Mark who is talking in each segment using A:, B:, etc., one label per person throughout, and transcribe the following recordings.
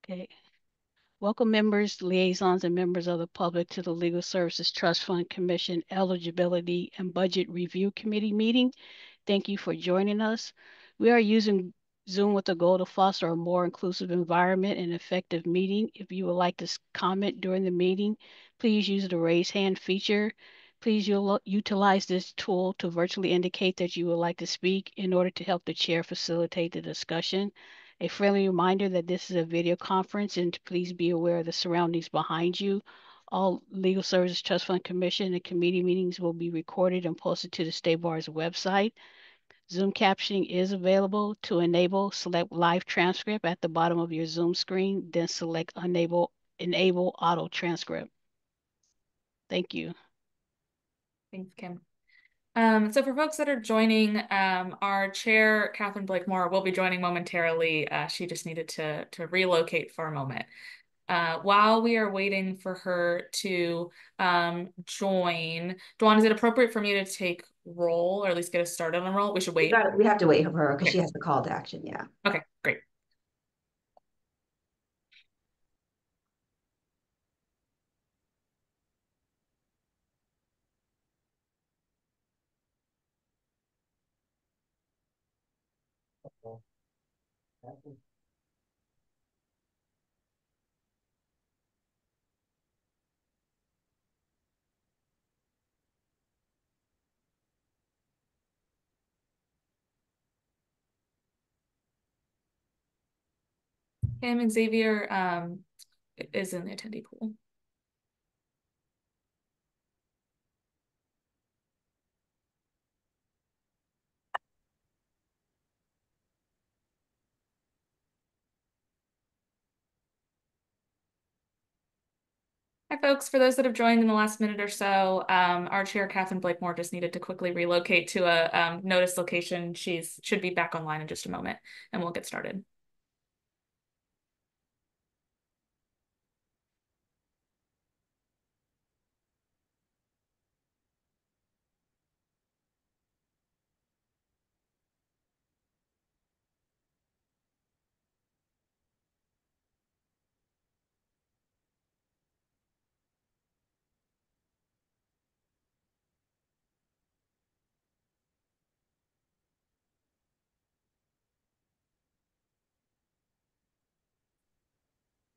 A: Okay. Welcome members, liaisons, and members of the public to the Legal Services Trust Fund Commission Eligibility and Budget Review Committee meeting. Thank you for joining us. We are using Zoom with the goal to foster a more inclusive environment and effective meeting. If you would like to comment during the meeting, please use the raise hand feature. Please utilize this tool to virtually indicate that you would like to speak in order to help the chair facilitate the discussion. A friendly reminder that this is a video conference and to please be aware of the surroundings behind you. All Legal Services Trust Fund Commission and committee meetings will be recorded and posted to the State Bar's website. Zoom captioning is available. To enable, select live transcript at the bottom of your Zoom screen, then select enable auto transcript. Thank you.
B: Thanks, Kim. So for folks that are joining, our chair, Catherine Blakemore, will be joining momentarily. She just needed to relocate for a moment. While we are waiting for her to join, Dawn, is it appropriate for me to take roll or at least get us started on roll? We should wait.
C: We have to wait for her because
B: Okay.
C: she has the call to action. Yeah.
B: Okay, great. Kim and Xavier is in the attendee pool. Hi, folks. For those that have joined in the last minute or so, our chair, Catherine Blakemore, just needed to quickly relocate to a notice location. She should be back online in just a moment, and we'll get started.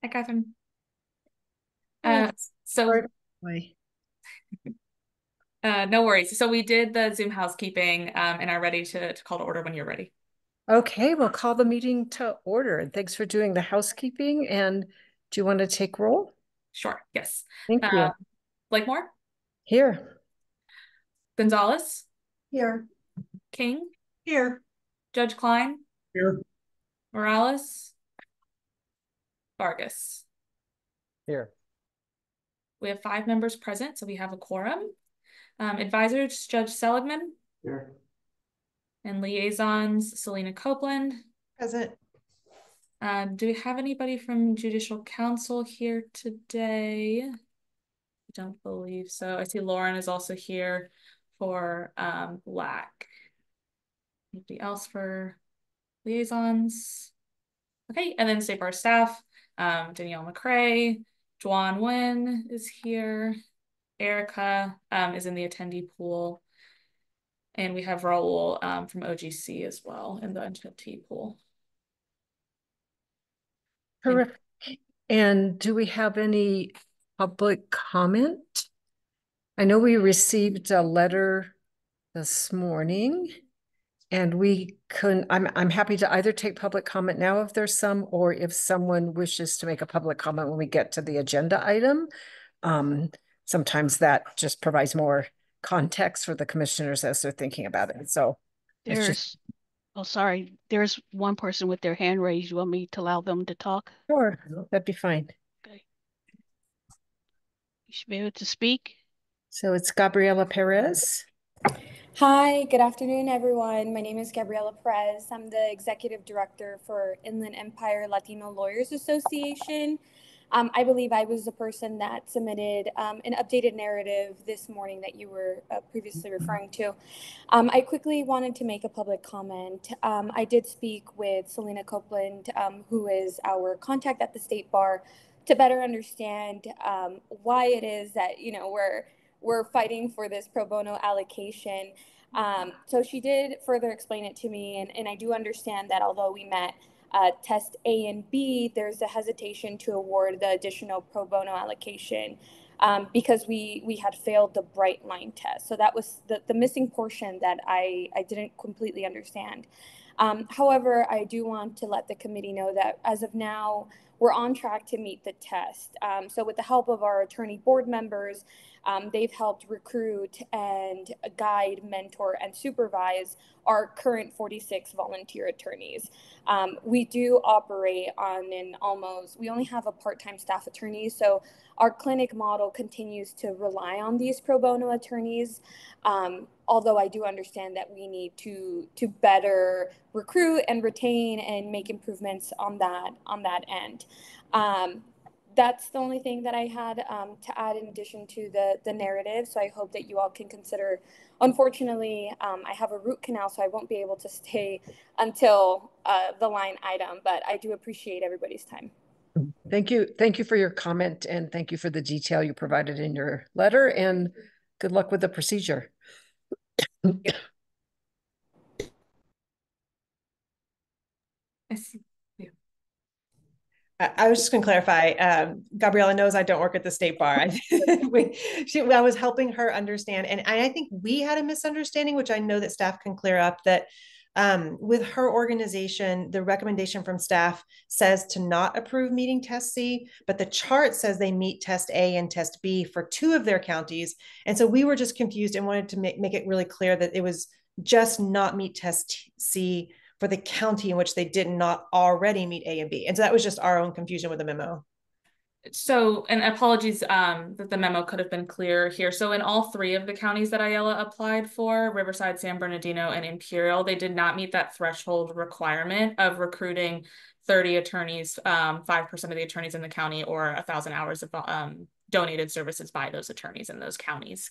B: Hi, Catherine. No worries. So we did the Zoom housekeeping and are ready to call to order when you're ready.
D: Okay, we'll call the meeting to order. And thanks for doing the housekeeping. And do you want to take roll?
B: Sure, yes.
D: Thank you.
B: Blakemore?
D: Here.
B: Gonzalez?
C: Here.
B: King?
C: Here.
B: Judge Klein?
E: Here.
B: Morales? Vargas?
E: Here.
B: We have 5 members present, so we have a quorum. Advisors, Judge Seligman?
E: Here.
B: And liaisons, Selena Copeland.
C: Present.
B: Do we have anybody from Judicial Council here today? I don't believe so. I see Lauren is also here for LAC. Anybody else for liaisons? Okay, and then State Bar staff, Danielle McCrae, Juan Nguyen is here. Erica is in the attendee pool. And we have Raul from OGC as well in the attendee pool.
D: Terrific. And do we have any public comment? I know we received a letter this morning and I'm happy to either take public comment now if there's some, or if someone wishes to make a public comment when we get to the agenda item. Sometimes that just provides more context for the commissioners as they're thinking about it. So
A: there's one person with their hand raised. You want me to allow them to talk?
D: Sure, that'd be fine.
A: Okay. You should be able to speak.
D: So it's Gabriela Perez.
F: Hi, good afternoon, everyone. My name is Gabriela Perez. I'm the Executive Director for Inland Empire Latino Lawyers Association. I believe I was the person that submitted an updated narrative this morning that you were previously referring to. I quickly wanted to make a public comment. I did speak with Selena Copeland, who is our contact at the State Bar, to better understand why it is that, you know, we're fighting for this pro bono allocation. So she did further explain it to me, and I do understand that although we met test A and B, there's a hesitation to award the additional pro bono allocation because we had failed the bright line test. So that was the missing portion that I didn't completely understand. However, I do want to let the committee know that as of now, we're on track to meet the test. So with the help of our attorney board members, they've helped recruit and guide, mentor, and supervise our current 46 volunteer attorneys. We do operate on we only have a part-time staff attorney, so our clinic model continues to rely on these pro bono attorneys. Although I do understand that we need to better recruit and retain and make improvements on that end. That's the only thing that I had to add in addition to the narrative. So I hope that you all can consider. Unfortunately, I have a root canal, so I won't be able to stay until the line item, but I do appreciate everybody's time.
D: Thank you. Thank you for your comment, and thank you for the detail you provided in your letter, and good luck with the procedure.
B: I see.
C: I was just going to clarify. Gabriella knows I don't work at the State Bar. I was helping her understand, and I think we had a misunderstanding, which I know that staff can clear up. That with her organization, the recommendation from staff says to not approve meeting test C, but the chart says they meet test A and test B for 2 of their counties, and so we were just confused and wanted to make it really clear that it was just not meet test C for the county in which they did not already meet A and B. And so that was just our own confusion with the memo.
B: So, and apologies that the memo could have been clearer here. So in all 3 of the counties that Ayala applied for, Riverside, San Bernardino, and Imperial, they did not meet that threshold requirement of recruiting 30 attorneys, 5% of the attorneys in the county, or 1,000 hours of donated services by those attorneys in those counties,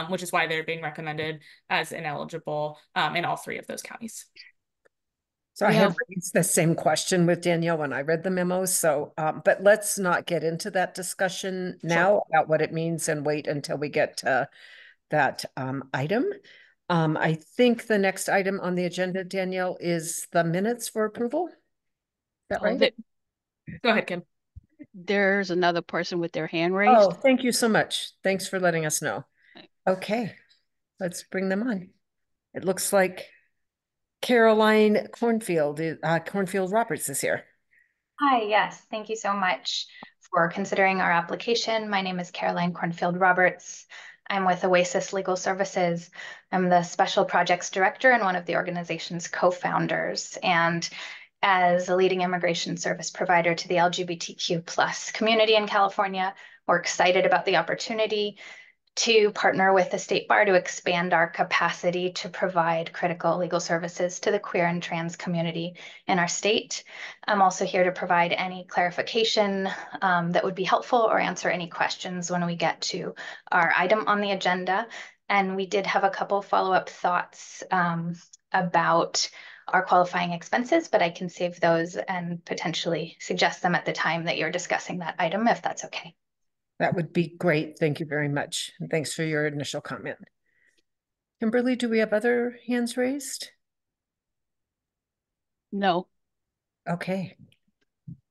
B: which is why they're being recommended as ineligible in all 3 of those counties.
D: So I had raised the same question with Danielle when I read the memo. So, but let's not get into that discussion now about what it means and wait until we get to that item. I think the next item on the agenda, Danielle, is the minutes for approval. Is that right?
B: Go ahead, Kim.
A: There's another person with their hand raised.
D: Oh, thank you so much. Thanks for letting us know. Okay, let's bring them on. It looks like Caroline Cornfield Roberts is here.
E: Hi, yes, thank you so much for considering our application. My name is Caroline Cornfield Roberts. I'm with Oasis Legal Services. I'm the Special Projects Director and one of the organization's co-founders. And as a leading immigration service provider to the LGBTQ+ community in California, we're excited about the opportunity to partner with the State Bar to expand our capacity to provide critical legal services to the queer and trans community in our state. I'm also here to provide any clarification that would be helpful or answer any questions when we get to our item on the agenda. And we did have a couple follow-up thoughts about our qualifying expenses, but I can save those and potentially suggest them at the time that you're discussing that item, if that's okay.
D: That would be great. Thank you very much. And thanks for your initial comment. Kimberly, do we have other hands raised?
A: No.
D: Okay.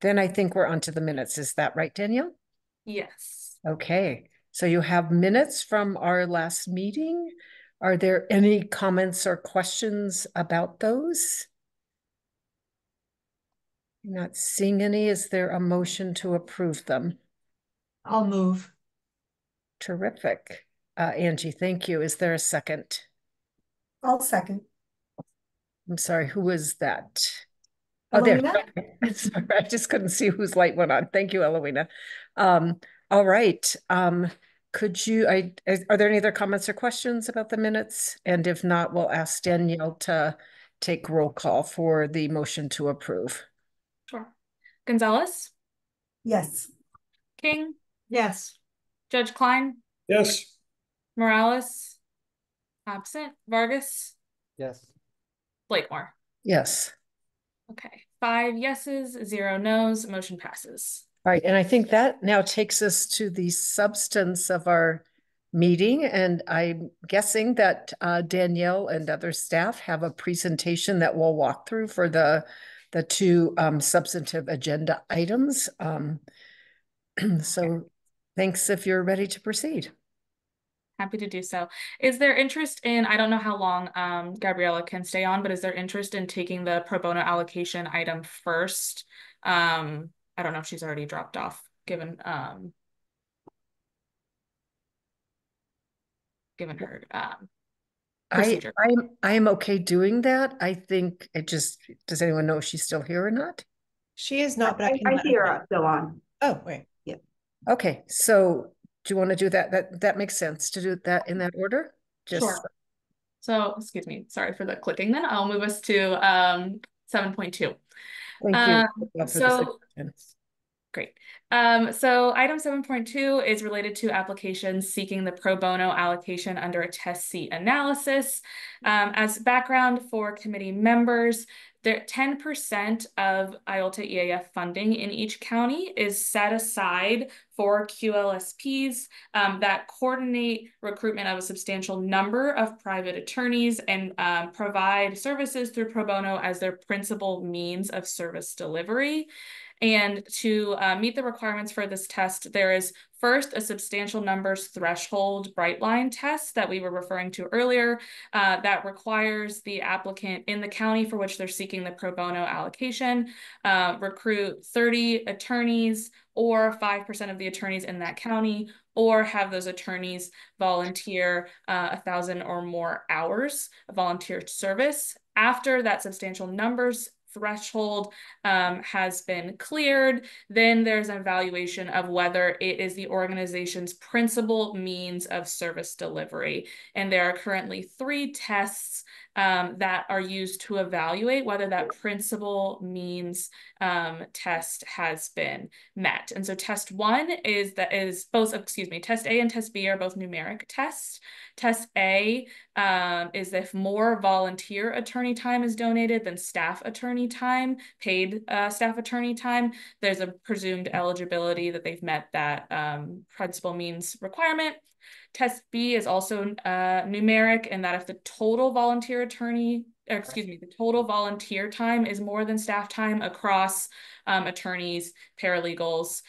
D: Then I think we're on to the minutes. Is that right, Danielle?
B: Yes.
D: Okay. So you have minutes from our last meeting. Are there any comments or questions about those? Not seeing any. Is there a motion to approve them?
C: I'll move.
D: Terrific. Angie, thank you. Is there a second?
C: I'll second.
D: I'm sorry, who was that? Oh, there. Sorry, I just couldn't see whose light went on. Thank you, Eloina. All right. Could you, are there any other comments or questions about the minutes? And if not, we'll ask Danielle to take roll call for the motion to approve.
B: Sure. Gonzalez?
C: Yes.
B: King,
C: Yes.
B: Judge Klein,
G: Yes.
B: Morales, absent, Vargas,
G: Yes.
B: Blakemore.
D: Yes.
B: Okay, 5 yeses, 0 nos, motion passes.
D: All right, and I think that now takes us to the substance of our meeting, and I'm guessing that Danielle and other staff have a presentation that we'll walk through for the two substantive agenda items. So thanks if you're ready to proceed.
B: Happy to do so. Is there interest in, I don't know how long Gabriella can stay on, but is there interest in taking the pro bono allocation item first? I don't know if she's already dropped off, given her procedure.
D: I'm okay doing that. I think it just, does anyone know if she's still here or not?
C: She is not, but
H: I see her still on.
C: Oh, wait.
H: Yeah.
D: Okay, so do you want to do that? That makes sense to do that in that order?
B: Sure. So, excuse me, sorry for the clicking then. I'll move us to 7.2.
D: Thank you.
B: So great. So item 7.2 is related to applications seeking the pro bono allocation under a test seat analysis. As background for committee members, 10% of IOLTA EAF funding in each county is set aside for QLSPs that coordinate recruitment of a substantial number of private attorneys and provide services through pro bono as their principal means of service delivery. And to meet the requirements for this test, there is first a substantial numbers threshold bright line test that we were referring to earlier that requires the applicant in the county for which they're seeking the pro bono allocation recruit 30 attorneys or 5% of the attorneys in that county, or have those attorneys volunteer 1,000 or more hours of volunteer service. After that substantial numbers threshold has been cleared, then there's an evaluation of whether it is the organization's principal means of service delivery. And there are currently 3 tests that are used to evaluate whether that principal means test has been met. And so test 1 is test A and test B are both numeric tests. Test A is if more volunteer attorney time is donated than staff attorney time, paid staff attorney time. There's a presumed eligibility that they've met that principal means requirement. Test B is also numeric in that if the total volunteer time is more than staff time across attorneys, paralegals,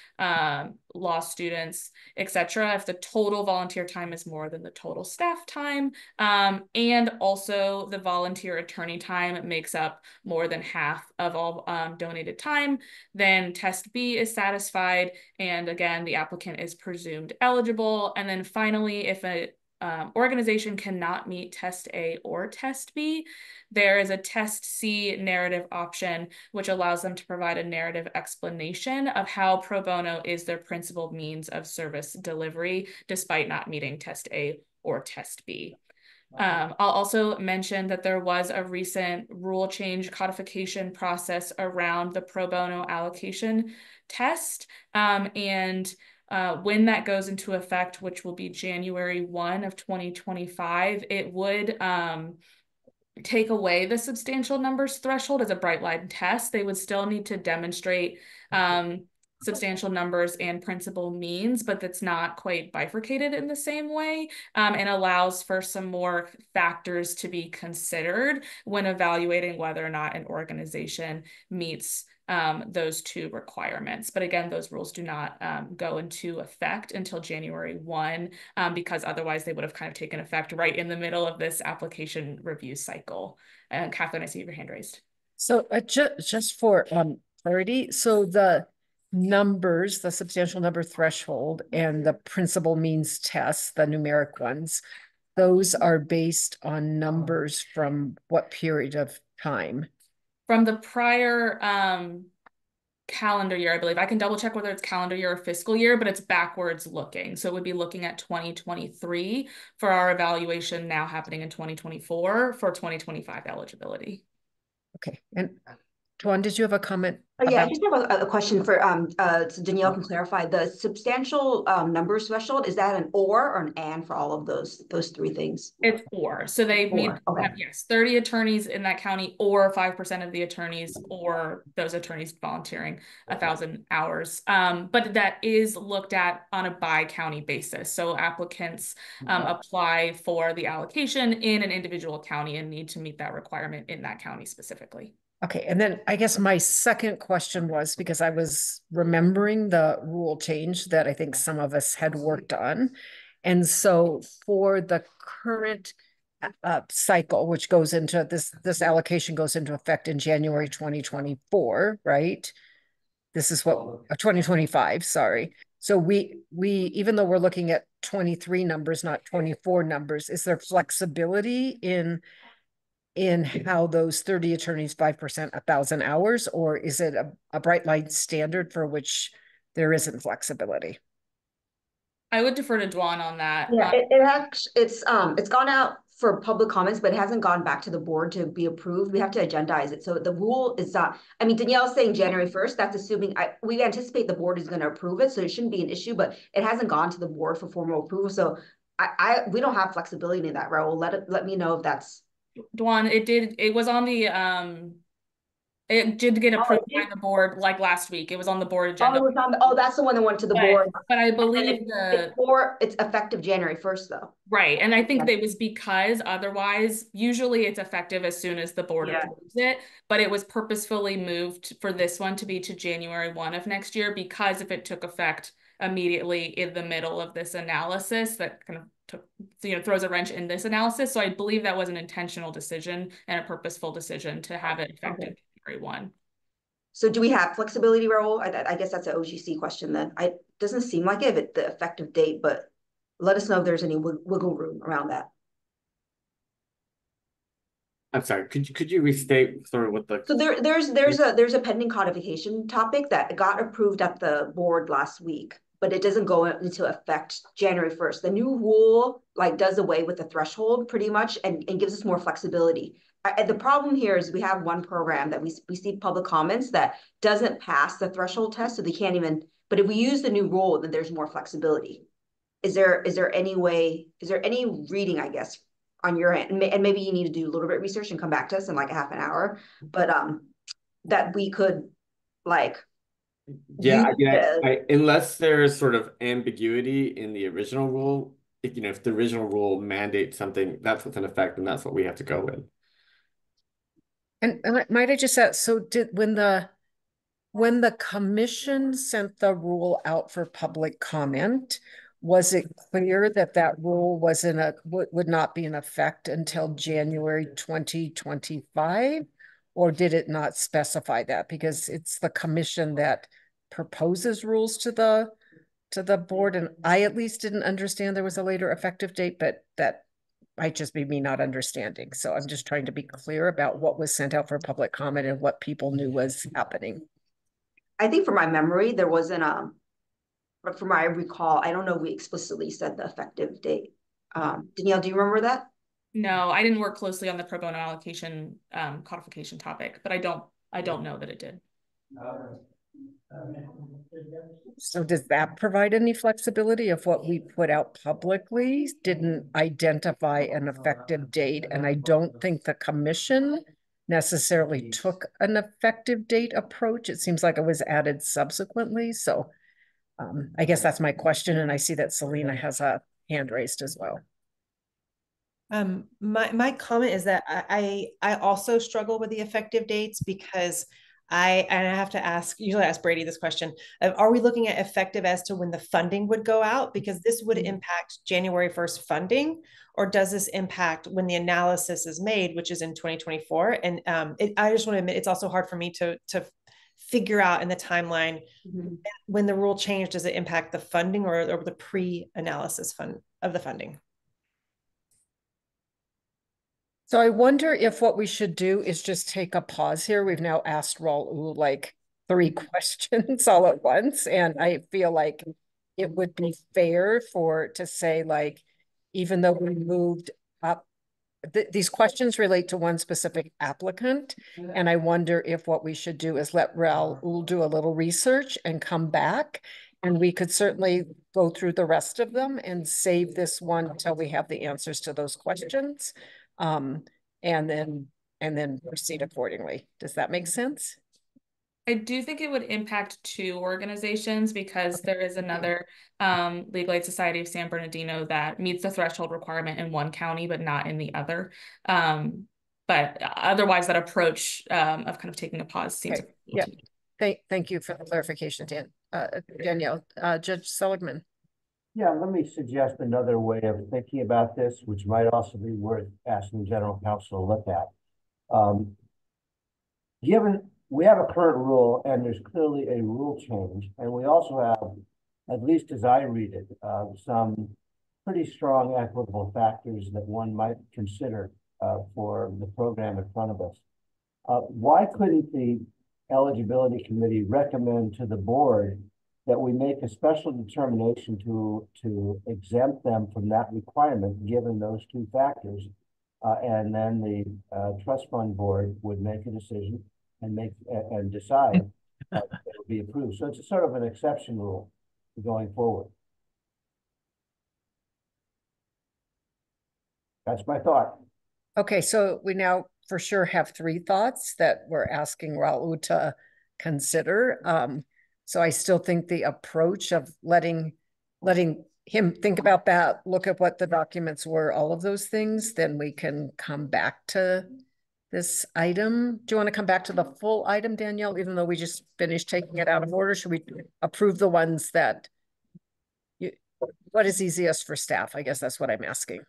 B: law students, etc. If the total volunteer time is more than the total staff time, and also the volunteer attorney time makes up more than half of all donated time, then test B is satisfied, and again, the applicant is presumed eligible. And then finally, if an organization cannot meet test A or test B, there is a test C narrative option, which allows them to provide a narrative explanation of how pro bono is their principal means of service delivery, despite not meeting test A or test B. I'll also mention that there was a recent rule change codification process around the pro bono allocation test, and when that goes into effect, which will be January 1 of 2025, it would take away the substantial numbers threshold as a bright line test. They would still need to demonstrate substantial numbers and principal means, but that's not quite bifurcated in the same way, and allows for some more factors to be considered when evaluating whether or not an organization meets those 2 requirements. But again, those rules do not go into effect until January 1, because otherwise they would have kind of taken effect right in the middle of this application review cycle. Catherine, I see your hand raised.
D: So just for clarity, so the numbers, the substantial number threshold and the principal means tests, the numeric ones, those are based on numbers from what period of time?
B: From the prior calendar year, I believe. I can double check whether it's calendar year or fiscal year, but it's backwards looking. So it would be looking at 2023 for our evaluation now happening in 2024 for 2025 eligibility.
D: Okay, and Tuan, did you have a comment?
G: Oh, yeah, I
D: about
G: just have a question for so Danielle can clarify the substantial numbers threshold. Is that an or an and for all of those three things?
B: It's or. So they need to
G: Okay.
B: have, yes, 30 attorneys in that county, or 5% of the attorneys, or those attorneys volunteering 1,000 hours. But that is looked at on a by county basis. So applicants apply for the allocation in an individual county and need to meet that requirement in that county specifically.
D: Okay, and then I guess my second question was, because I was remembering the rule change that I think some of us had worked on. And so for the current cycle, which goes into this allocation goes into effect in January 2024, right? This is what 2025, sorry. So we even though we're looking at 23 numbers, not 24 numbers, is there flexibility in how those 30 attorneys, 5%, 1,000 hours, or is it a bright line standard for which there isn't flexibility?
B: I would defer to Dwan on that.
G: Yeah, it actually it's gone out for public comments, but it hasn't gone back to the board to be approved. We have to agendize it. So the rule is not, I mean, Danielle's saying January 1st, that's assuming we anticipate the board is going to approve it, so it shouldn't be an issue, but it hasn't gone to the board for formal approval. So we don't have flexibility in that, right? Well, let me know if that's
B: Dwan, it was on the it did get approved by the board like last week. It was on the board agenda.
G: That's the one that went to the board.
B: But I believe
G: it's effective January 1st though.
B: Right. And I think it was because otherwise, usually it's effective as soon as the board approves it, but it was purposefully moved for this one to be to January 1 of next year, because if it took effect immediately in the middle of this analysis, that kind of throws a wrench in this analysis. So I believe that was an intentional decision and a purposeful decision to have it effective January 1.
G: So do we have flexibility, Raul? I guess that's an OGC question then. It doesn't seem like it, the effective date, but let us know if there's any wiggle room around that.
H: I'm sorry, could you restate sort of what the...
G: So there's a pending codification topic that got approved at the board last week, but it doesn't go into effect January 1st. The new rule does away with the threshold pretty much and gives us more flexibility. The problem here is we have one program that we see public comments that doesn't pass the threshold test, so they can't even, but if we use the new rule, then there's more flexibility. Is there any reading, I guess, on your end, and maybe you need to do a little bit of research and come back to us in like a half an hour, but that we could
H: yeah, unless there's sort of ambiguity in the original rule, if the original rule mandates something, that's what's in effect, and that's what we have to go with.
D: And might I just ask, so when the commission sent the rule out for public comment, was it clear that that rule would not be in effect until January 2025? Or did it not specify that? Because it's the commission that proposes rules to the board, and I at least didn't understand there was a later effective date, but that might just be me not understanding. So I'm just trying to be clear about what was sent out for public comment and what people knew was happening.
G: I think from my memory, there wasn't but from my recall, I don't know if we explicitly said the effective date. Danielle, do you remember that?
B: No, I didn't work closely on the pro bono allocation codification topic, but I don't know that it did.
D: So does that provide any flexibility if what we put out publicly didn't identify an effective date? And I don't think the commission necessarily took an effective date approach. It seems like it was added subsequently. So I guess that's my question. And I see that Selena has a hand raised as well.
C: My comment is that I also struggle with the effective dates, because I have to usually ask Brady this question. Are we looking at effective as to when the funding would go out? Because this would impact January 1st funding, or does this impact when the analysis is made, which is in 2024? And I just want to admit, it's also hard for me to figure out in the timeline when the rule changed, does it impact the funding or the pre-analysis of the funding?
D: So I wonder if what we should do is just take a pause here. We've now asked Raul like 3 questions all at once. And I feel like it would be fair to say, like, even though we moved up these questions relate to one specific applicant. And I wonder if what we should do is let Raul do a little research and come back. And we could certainly go through the rest of them and save this one until we have the answers to those questions. And then proceed accordingly. Does that make sense?
B: I do think it would impact two organizations because there is another Legal Aid Society of San Bernardino that meets the threshold requirement in one county, but not in the other. But otherwise, that approach of kind of taking a pause seems.
D: Okay. Yeah. Thank you for the clarification, Danielle. Judge Seligman.
I: Yeah, let me suggest another way of thinking about this, which might also be worth asking general counsel to look at. Given we have a current rule and there's clearly a rule change, and we also have, at least as I read it, some pretty strong equitable factors that one might consider for the program in front of us. Why couldn't the eligibility committee recommend to the board that we make a special determination to exempt them from that requirement, given those two factors, and then the trust fund board would make a decision and decide that it would be approved. So it's a sort of an exception rule going forward. That's my thought.
D: Okay, so we now for sure have three thoughts that we're asking Raul to consider. So I still think the approach of letting him think about that, look at what the documents were, all of those things, then we can come back to this item. Do you want to come back to the full item, Danielle, even though we just finished taking it out of order? Should we approve the ones that what is easiest for staff? I guess that's what I'm asking.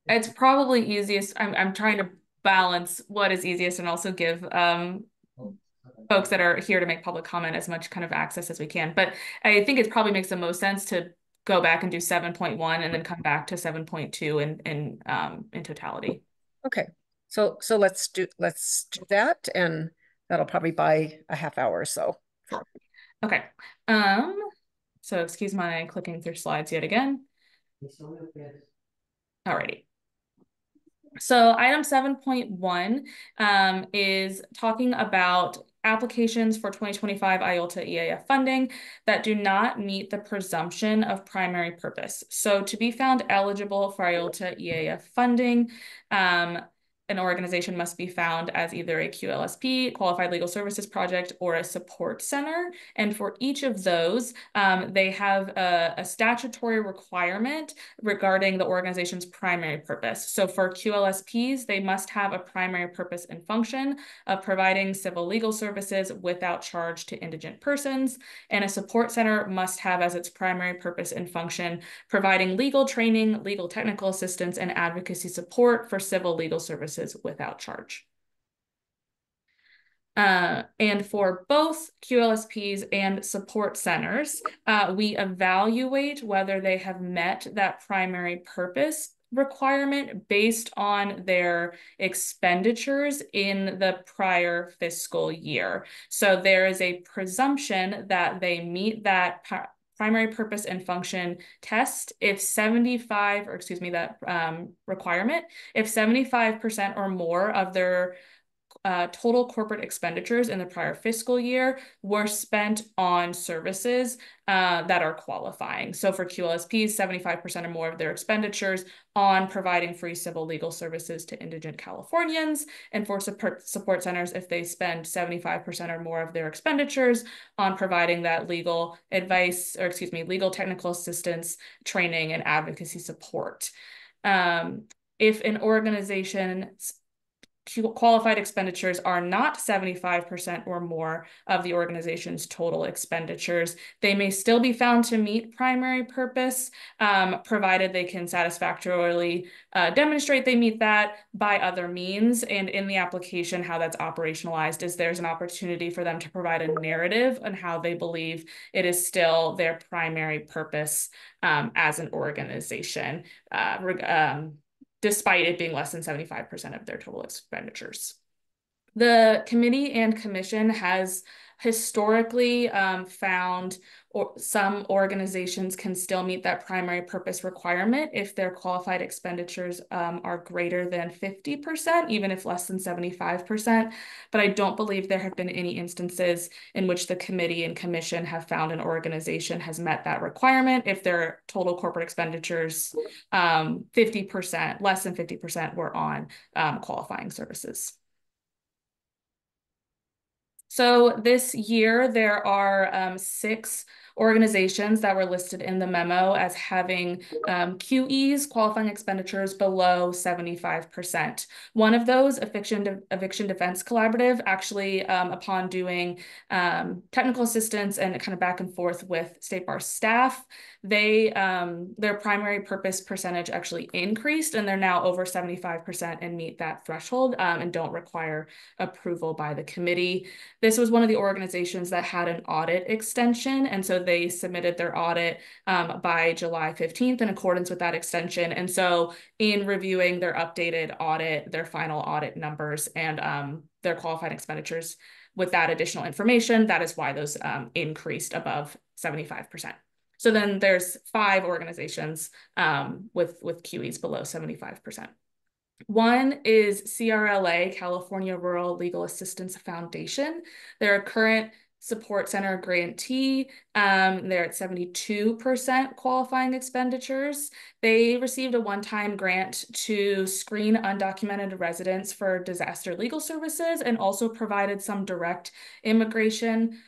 B: It's probably easiest. I'm trying to balance what is easiest and also give folks that are here to make public comment as much kind of access as we can. But I think it probably makes the most sense to go back and do 7.1 and then come back to 7.2 in totality.
D: Okay, so let's do that, and that'll probably buy a half hour or so.
B: Sure. Okay. So excuse my clicking through slides yet again. Alrighty. So item 7.1 is talking about applications for 2025 IOLTA EAF funding that do not meet the presumption of primary purpose. So to be found eligible for IOLTA EAF funding, an organization must be found as either a QLSP, Qualified Legal Services Project, or a support center. And for each of those, they have a statutory requirement regarding the organization's primary purpose. So for QLSPs, they must have a primary purpose and function of providing civil legal services without charge to indigent persons. And a support center must have as its primary purpose and function providing legal training, legal technical assistance, and advocacy support for civil legal services without charge. And for both QLSPs and support centers, we evaluate whether they have met that primary purpose requirement based on their expenditures in the prior fiscal year. So there is a presumption that they meet that primary purpose and function test if 75, or excuse me, that requirement, if 75% or more of their total corporate expenditures in the prior fiscal year were spent on services that are qualifying. So for QLSPs, 75% or more of their expenditures on providing free civil legal services to indigent Californians, and for support centers, if they spend 75% or more of their expenditures on providing that legal advice, or excuse me, legal technical assistance, training, and advocacy support. If an organization's qualified expenditures are not 75% or more of the organization's total expenditures, they may still be found to meet primary purpose, provided they can satisfactorily demonstrate they meet that by other means. And in the application, how that's operationalized is there's an opportunity for them to provide a narrative on how they believe it is still their primary purpose as an organization, despite it being less than 75% of their total expenditures. The committee and commission has historically found some organizations can still meet that primary purpose requirement if their qualified expenditures are greater than 50%, even if less than 75%. But I don't believe there have been any instances in which the committee and commission have found an organization has met that requirement if their total corporate expenditures 50%, less than 50% were on qualifying services. So this year, there are 6 organizations that were listed in the memo as having QEs, qualifying expenditures, below 75%. One of those, Eviction Defense Collaborative, actually, upon doing technical assistance and kind of back and forth with State Bar staff, their primary purpose percentage actually increased, and they're now over 75% and meet that threshold and don't require approval by the committee. This was one of the organizations that had an audit extension, and so they submitted their audit by July 15th in accordance with that extension. And so in reviewing their updated audit, their final audit numbers, and their qualified expenditures with that additional information, that is why those increased above 75%. So then there's 5 organizations with QEs below 75%. One is CRLA, California Rural Legal Assistance Foundation. They're a current support center grantee. They're at 72% qualifying expenditures. They received a one-time grant to screen undocumented residents for disaster legal services and also provided some direct immigration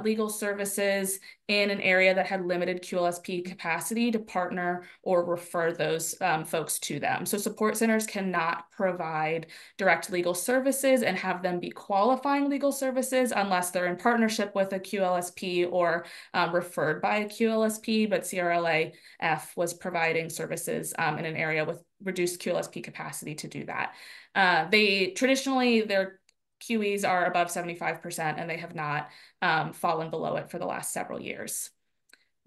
B: legal services in an area that had limited QLSP capacity to partner or refer those folks to them. So support centers cannot provide direct legal services and have them be qualifying legal services unless they're in partnership with a QLSP or referred by a QLSP, but CRLA-F was providing services in an area with reduced QLSP capacity to do that. Their QEs are above 75%, and they have not fallen below it for the last several years.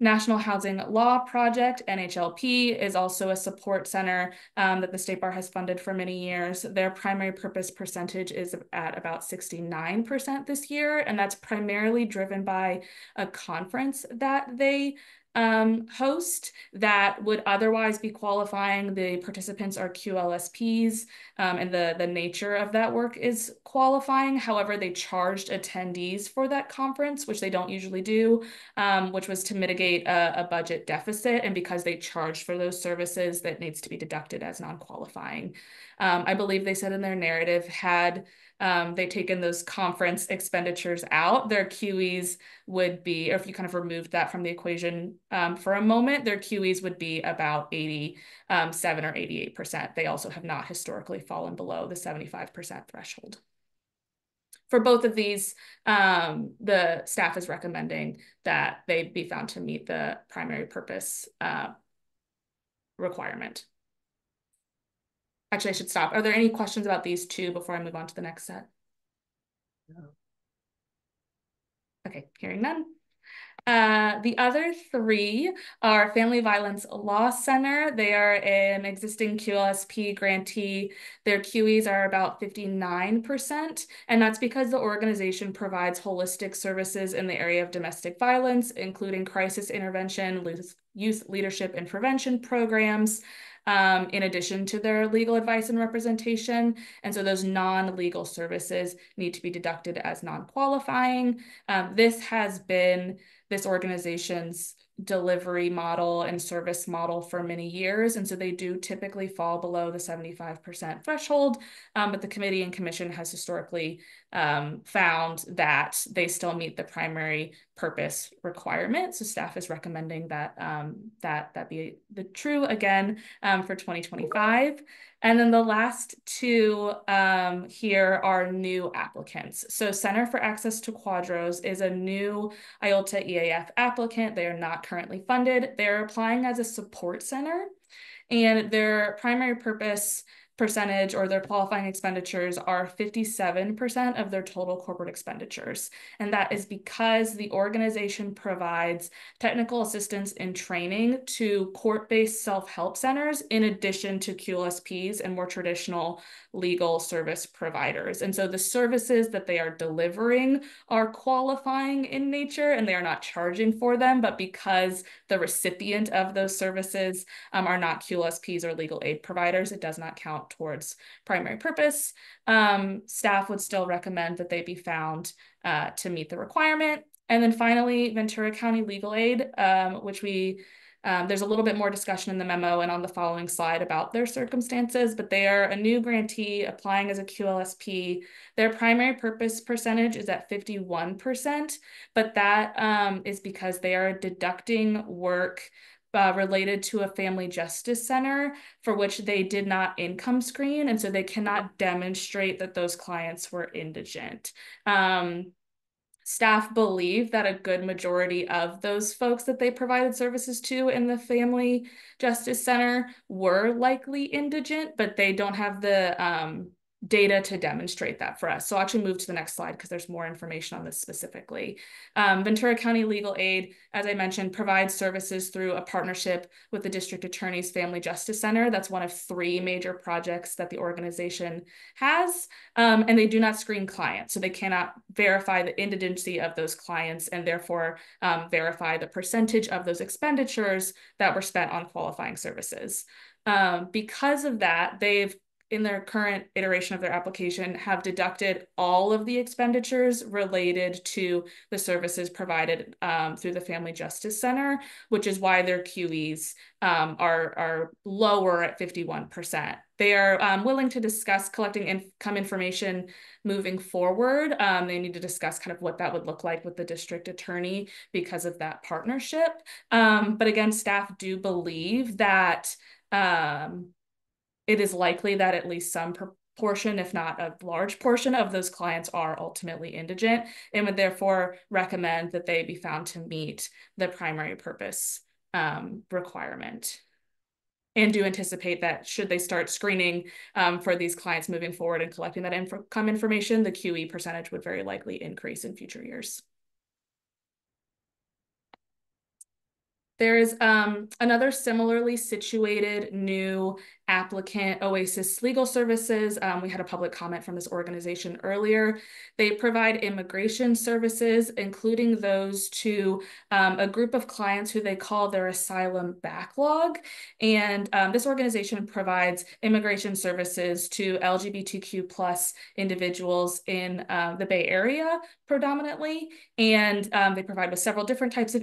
B: National Housing Law Project, NHLP, is also a support center that the State Bar has funded for many years. Their primary purpose percentage is at about 69% this year, and that's primarily driven by a conference that they host that would otherwise be qualifying. The participants are QLSPs, and the nature of that work is qualifying. However, they charged attendees for that conference, which they don't usually do, which was to mitigate a budget deficit. And because they charged for those services, that needs to be deducted as non-qualifying. I believe they said in their narrative, had they taken those conference expenditures out, their QEs would be, or if you kind of removed that from the equation for a moment, their QEs would be about 87 or 88%. They also have not historically fallen below the 75% threshold. For both of these, the staff is recommending that they be found to meet the primary purpose requirement. Actually, I should stop. Are there any questions about these 2 before I move on to the next set? No. Okay, hearing none. The other 3 are Family Violence Law Center. They are an existing QLSP grantee. Their QEs are about 59%, and that's because the organization provides holistic services in the area of domestic violence, including crisis intervention, youth leadership and prevention programs, in addition to their legal advice and representation. And so those non-legal services need to be deducted as non-qualifying. This has been this organization's delivery model and service model for many years. And so they do typically fall below the 75% threshold, but the committee and commission has historically found that they still meet the primary purpose requirement. So staff is recommending that that be the true again for 2025. And then the last 2 here are new applicants. So Center for Access to Quadros is a new IOLTA EAF applicant. They are not currently funded. They're applying as a support center, and their primary purpose percentage or their qualifying expenditures are 57% of their total corporate expenditures. And that is because the organization provides technical assistance and training to court-based self-help centers in addition to QLSPs and more traditional legal service providers. And so the services that they are delivering are qualifying in nature and they are not charging for them, but because the recipient of those services are not QLSPs or legal aid providers, it does not count towards primary purpose. Staff would still recommend that they be found to meet the requirement. And then finally, Ventura County Legal Aid, which there's a little bit more discussion in the memo and on the following slide about their circumstances, but they are a new grantee applying as a QLSP. Their primary purpose percentage is at 51%, but that is because they are deducting work related to a family justice center for which they did not income screen, and so they cannot demonstrate that those clients were indigent. Staff believe that a good majority of those folks that they provided services to in the Family Justice Center were likely indigent, but they don't have the data to demonstrate that for us. So I'll actually move to the next slide because there's more information on this specifically. Ventura County Legal Aid, as I mentioned, provides services through a partnership with the District Attorney's Family Justice Center. That's one of 3 major projects that the organization has, and they do not screen clients. So they cannot verify the indigency of those clients and therefore verify the percentage of those expenditures that were spent on qualifying services. Because of that, they've in their current iteration of their application have deducted all of the expenditures related to the services provided through the Family Justice Center, which is why their QEs are lower at 51%. They are willing to discuss collecting income information moving forward. They need to discuss kind of what that would look like with the district attorney because of that partnership. But again, staff do believe that it is likely that at least some proportion, if not a large portion of those clients are ultimately indigent and would therefore recommend that they be found to meet the primary purpose requirement. And do anticipate that should they start screening for these clients moving forward and collecting that income information, the QE percentage would very likely increase in future years. There is another similarly situated new applicant, Oasis Legal Services. We had a public comment from this organization earlier. They provide immigration services, including those to a group of clients who they call their asylum backlog. And this organization provides immigration services to LGBTQ+ individuals in the Bay Area predominantly. And they provide with several different types of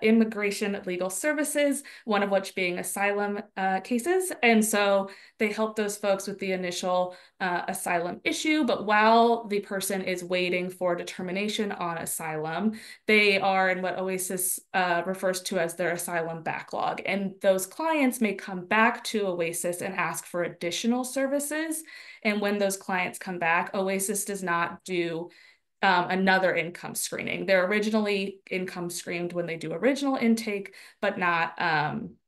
B: immigration legal services, one of which being asylum cases. And so they help those folks with the initial asylum issue, but while the person is waiting for determination on asylum, they are in what Oasis refers to as their asylum backlog. And those clients may come back to Oasis and ask for additional services. And when those clients come back, Oasis does not do another income screening. They're originally income screened when they do original intake, but not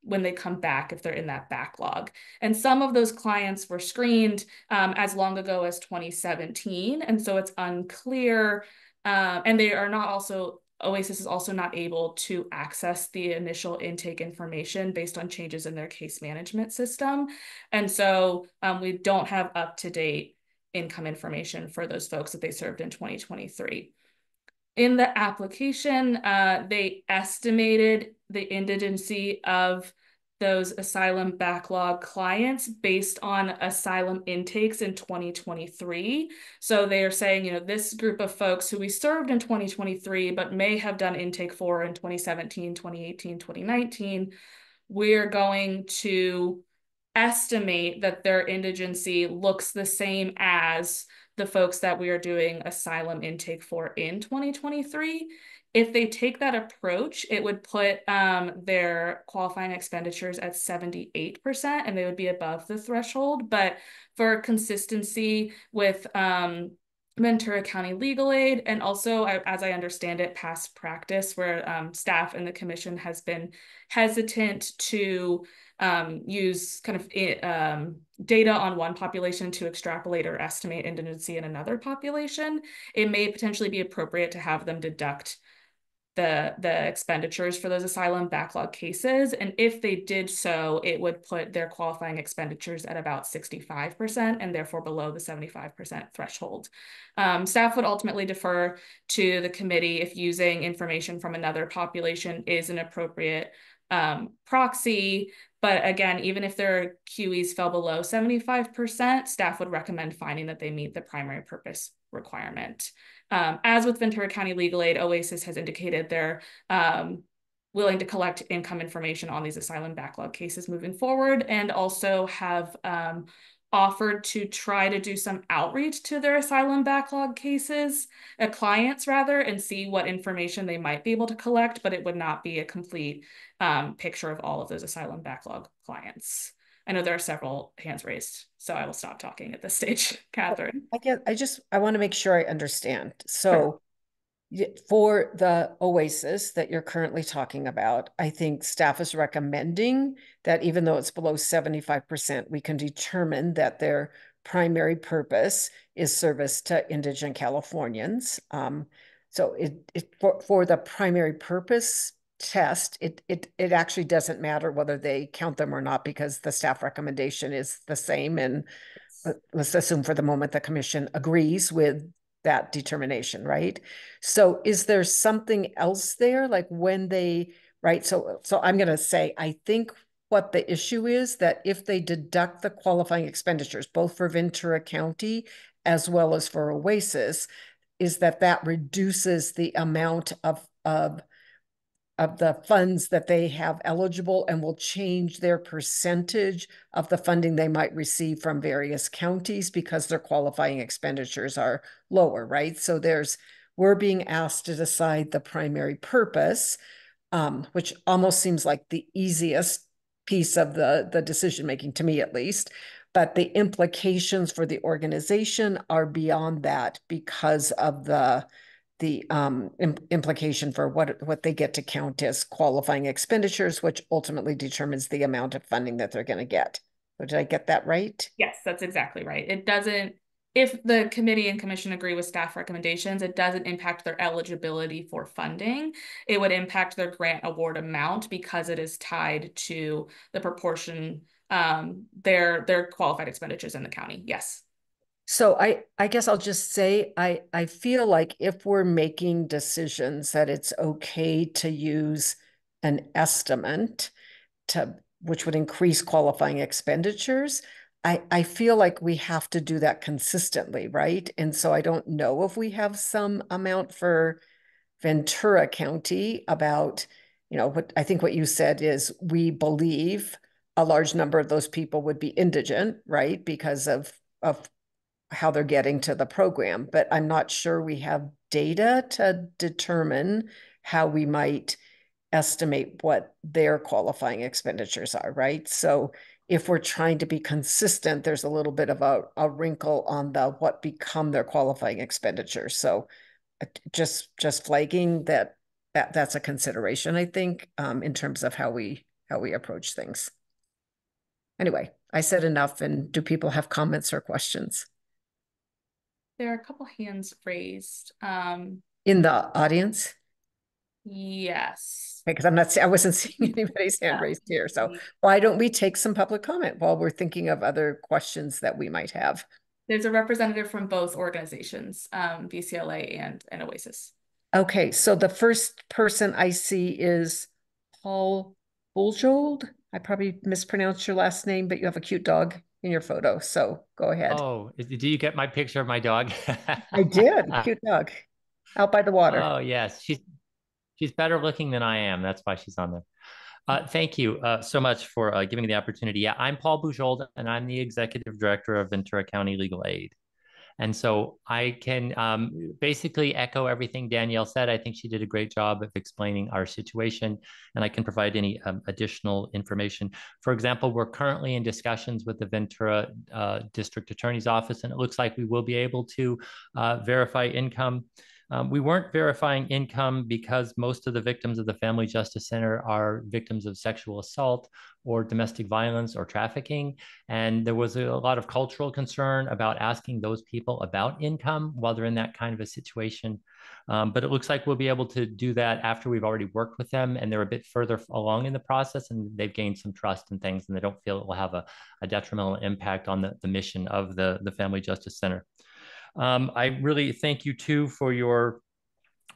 B: when they come back if they're in that backlog. And some of those clients were screened as long ago as 2017. And so it's unclear, and they are not also, Oasis is also not able to access the initial intake information based on changes in their case management system. And so we don't have up-to-date income information for those folks that they served in 2023. In the application, they estimated the indigency of those asylum backlog clients based on asylum intakes in 2023. So they are saying, you know, this group of folks who we served in 2023, but may have done intake for in 2017, 2018, 2019, we're going to estimate that their indigency looks the same as the folks that we are doing asylum intake for in 2023. If they take that approach, it would put their qualifying expenditures at 78%, and they would be above the threshold. But for consistency with Ventura County Legal Aid, and also, as I understand it, past practice where staff and the commission has been hesitant to use kind of data on one population to extrapolate or estimate indigency in another population, it may potentially be appropriate to have them deduct the expenditures for those asylum backlog cases. And if they did so, it would put their qualifying expenditures at about 65% and therefore below the 75% threshold. Staff would ultimately defer to the committee if using information from another population is an appropriate proxy. But again, even if their QEs fell below 75%, staff would recommend finding that they meet the primary purpose requirement. As with Ventura County Legal Aid, OASIS has indicated they're willing to collect income information on these asylum backlog cases moving forward, and also have offered to try to do some outreach to their asylum backlog cases, clients rather, and see what information they might be able to collect, but it would not be a complete picture of all of those asylum backlog clients. I know there are several hands raised, so I will stop talking at this stage. Catherine.
D: I want to make sure I understand. So for the OASIS that you're currently talking about, I think staff is recommending that even though it's below 75%, we can determine that their primary purpose is service to indigent Californians. So for the primary purpose test, it actually doesn't matter whether they count them or not, because the staff recommendation is the same. And let's assume for the moment the commission agrees with that determination, right? So is there something else there, like when they, right? So I'm going to say, I think what the issue is that if they deduct the qualifying expenditures, both for Ventura County as well as for OASIS, is that reduces the amount of the funds that they have eligible, and will change their percentage of the funding they might receive from various counties because their qualifying expenditures are lower, right? So we're being asked to decide the primary purpose, which almost seems like the easiest piece of the decision-making, to me at least. But the implications for the organization are beyond that because of the implication for what they get to count as qualifying expenditures, which ultimately determines the amount of funding that they're going to get. So did I get that right?
B: Yes, that's exactly right. It doesn't, if the committee and commission agree with staff recommendations, it doesn't impact their eligibility for funding. It would impact their grant award amount because it is tied to the proportion, their qualified expenditures in the county. Yes.
D: So I guess I'll just say, I feel like if we're making decisions that it's okay to use an estimate which would increase qualifying expenditures, I feel like we have to do that consistently, right? And so I don't know if we have some amount for Ventura County about, what I think what you said is we believe a large number of those people would be indigent, right? Because of how they're getting to the program, but I'm not sure we have data to determine how we might estimate what their qualifying expenditures are, right? So if we're trying to be consistent, there's a little bit of a wrinkle on what become their qualifying expenditures. So just flagging that's a consideration, I think, in terms of how we approach things. Anyway, I said enough, and do people have comments or questions?
B: There are a couple hands raised.
D: In the audience?
B: Yes.
D: Because I wasn't seeing anybody's hand raised here. So why don't we take some public comment while we're thinking of other questions that we might have?
B: There's a representative from both organizations, VCLA and OASIS.
D: Okay, so the first person I see is Paul Buljold. I probably mispronounced your last name, but you have a cute dog in your photo, so go ahead.
J: Oh, did you get my picture of my dog?
D: I did. Cute dog out by the water.
J: Oh, yes. She's better looking than I am. That's why she's on there. Thank you so much for giving me the opportunity. Yeah, I'm Paul Bujold, and I'm the Executive Director of Ventura County Legal Aid. And so I can basically echo everything Danielle said. I think she did a great job of explaining our situation, and I can provide any additional information. For example, we're currently in discussions with the Ventura District Attorney's Office, and it looks like we will be able to verify income We weren't verifying income because most of the victims of the Family Justice Center are victims of sexual assault or domestic violence or trafficking. And there was a lot of cultural concern about asking those people about income while they're in that kind of a situation. But it looks like we'll be able to do that after we've already worked with them and they're a bit further along in the process and they've gained some trust and things and they don't feel it will have a detrimental impact on the mission of the Family Justice Center. I really thank you too for your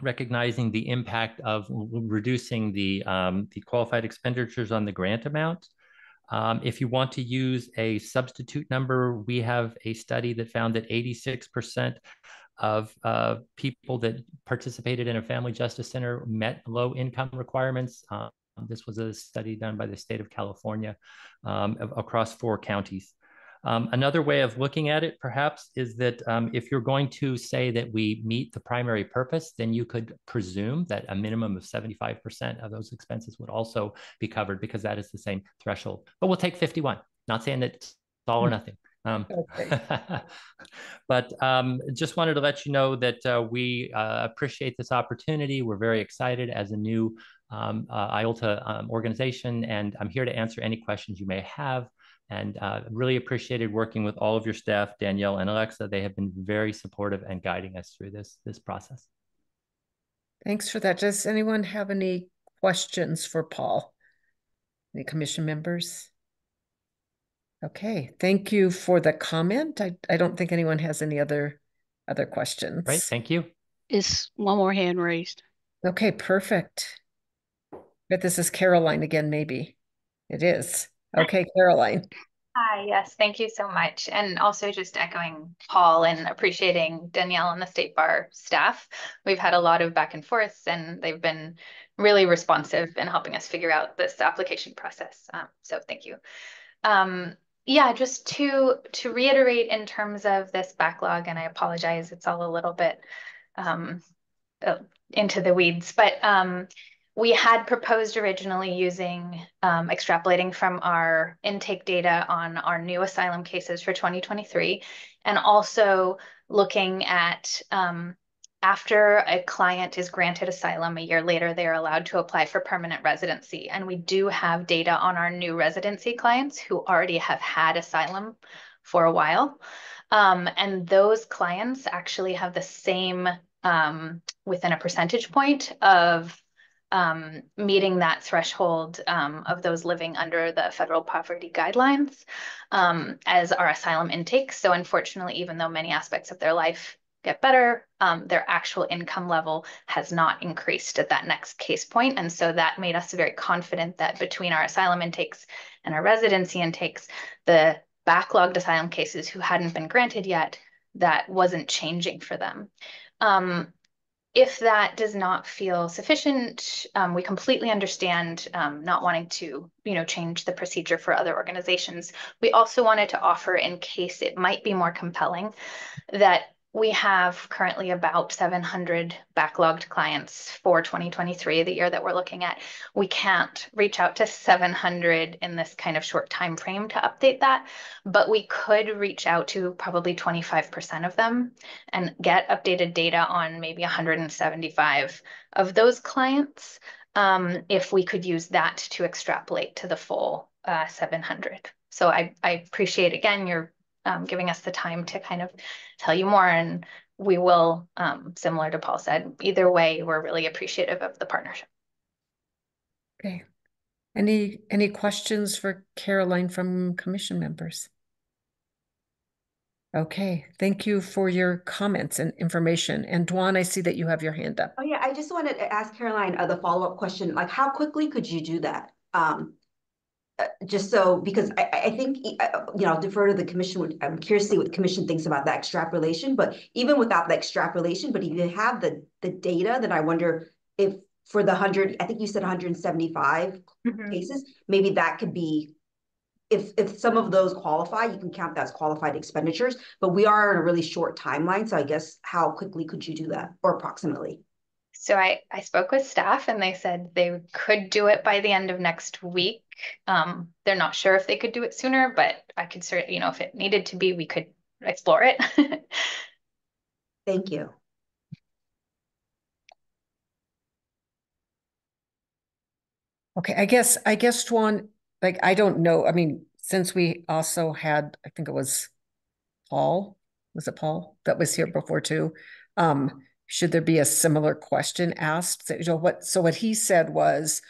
J: recognizing the impact of reducing the qualified expenditures on the grant amount. If you want to use a substitute number, we have a study that found that 86% of people that participated in a Family Justice Center met low income requirements. This was a study done by the state of California across 4 counties. Another way of looking at it, perhaps, is that if you're going to say that we meet the primary purpose, then you could presume that a minimum of 75% of those expenses would also be covered because that is the same threshold. But we'll take 51, not saying that it's all or nothing. Okay. But just wanted to let you know that we appreciate this opportunity. We're very excited as a new IOLTA organization, and I'm here to answer any questions you may have. And really appreciated working with all of your staff, Danielle and Alexa. They have been very supportive and guiding us through this process.
D: Thanks for that. Does anyone have any questions for Paul? Any commission members? Okay, thank you for the comment. I don't think anyone has any other questions.
J: Right, thank you.
A: Is one more hand raised.
D: Okay, perfect. But this is Caroline again, maybe. It is. Okay, Caroline.
E: Hi, yes, thank you so much. And also just echoing Paul and appreciating Danielle and the State Bar staff. We've had a lot of back and forth and they've been really responsive in helping us figure out this application process. So thank you. Yeah, just to reiterate in terms of this backlog, and I apologize, it's all a little bit into the weeds, but we had proposed originally using extrapolating from our intake data on our new asylum cases for 2023, and also looking at after a client is granted asylum, a year later, they are allowed to apply for permanent residency. And we do have data on our new residency clients who already have had asylum for a while. And those clients actually have the same within a percentage point of meeting that threshold of those living under the federal poverty guidelines as our asylum intakes. So unfortunately, even though many aspects of their life get better, their actual income level has not increased at that next case point. And so that made us very confident that between our asylum intakes and our residency intakes, the backlogged asylum cases who hadn't been granted yet, that wasn't changing for them. If that does not feel sufficient, we completely understand not wanting to, change the procedure for other organizations. We also wanted to offer, in case it might be more compelling, that we have currently about 700 backlogged clients for 2023, the year that we're looking at. We can't reach out to 700 in this kind of short time frame to update that, but we could reach out to probably 25% of them and get updated data on maybe 175 of those clients if we could use that to extrapolate to the full 700. So I appreciate, again, your giving us the time to kind of tell you more, and we will, similar to Paul said, either way, we're really appreciative of the partnership.
D: Okay. Any questions for Caroline from commission members? Okay, thank you for your comments and information. And Dwan, I see that you have your hand up.
G: Oh yeah, I just wanted to ask Caroline the follow-up question, like how quickly could you do that? Just so, because I think, I'll defer to the commission. I'm curious to see what the commission thinks about that extrapolation, but even without the extrapolation, but if you have the data, then I wonder if for the 100, I think you said 175 cases, maybe that could be, if some of those qualify, you can count that as qualified expenditures, but we are in a really short timeline. So I guess how quickly could you do that, or approximately?
E: So I spoke with staff and they said they could do it by the end of next week. They're not sure if they could do it sooner, but I could certainly, if it needed to be, we could explore it.
G: Thank you.
D: Okay, I guess Juan, like, I don't know. I mean, since we also had, I think it was Paul, was it Paul that was here before too? Should there be a similar question asked? So, you know, what he said was,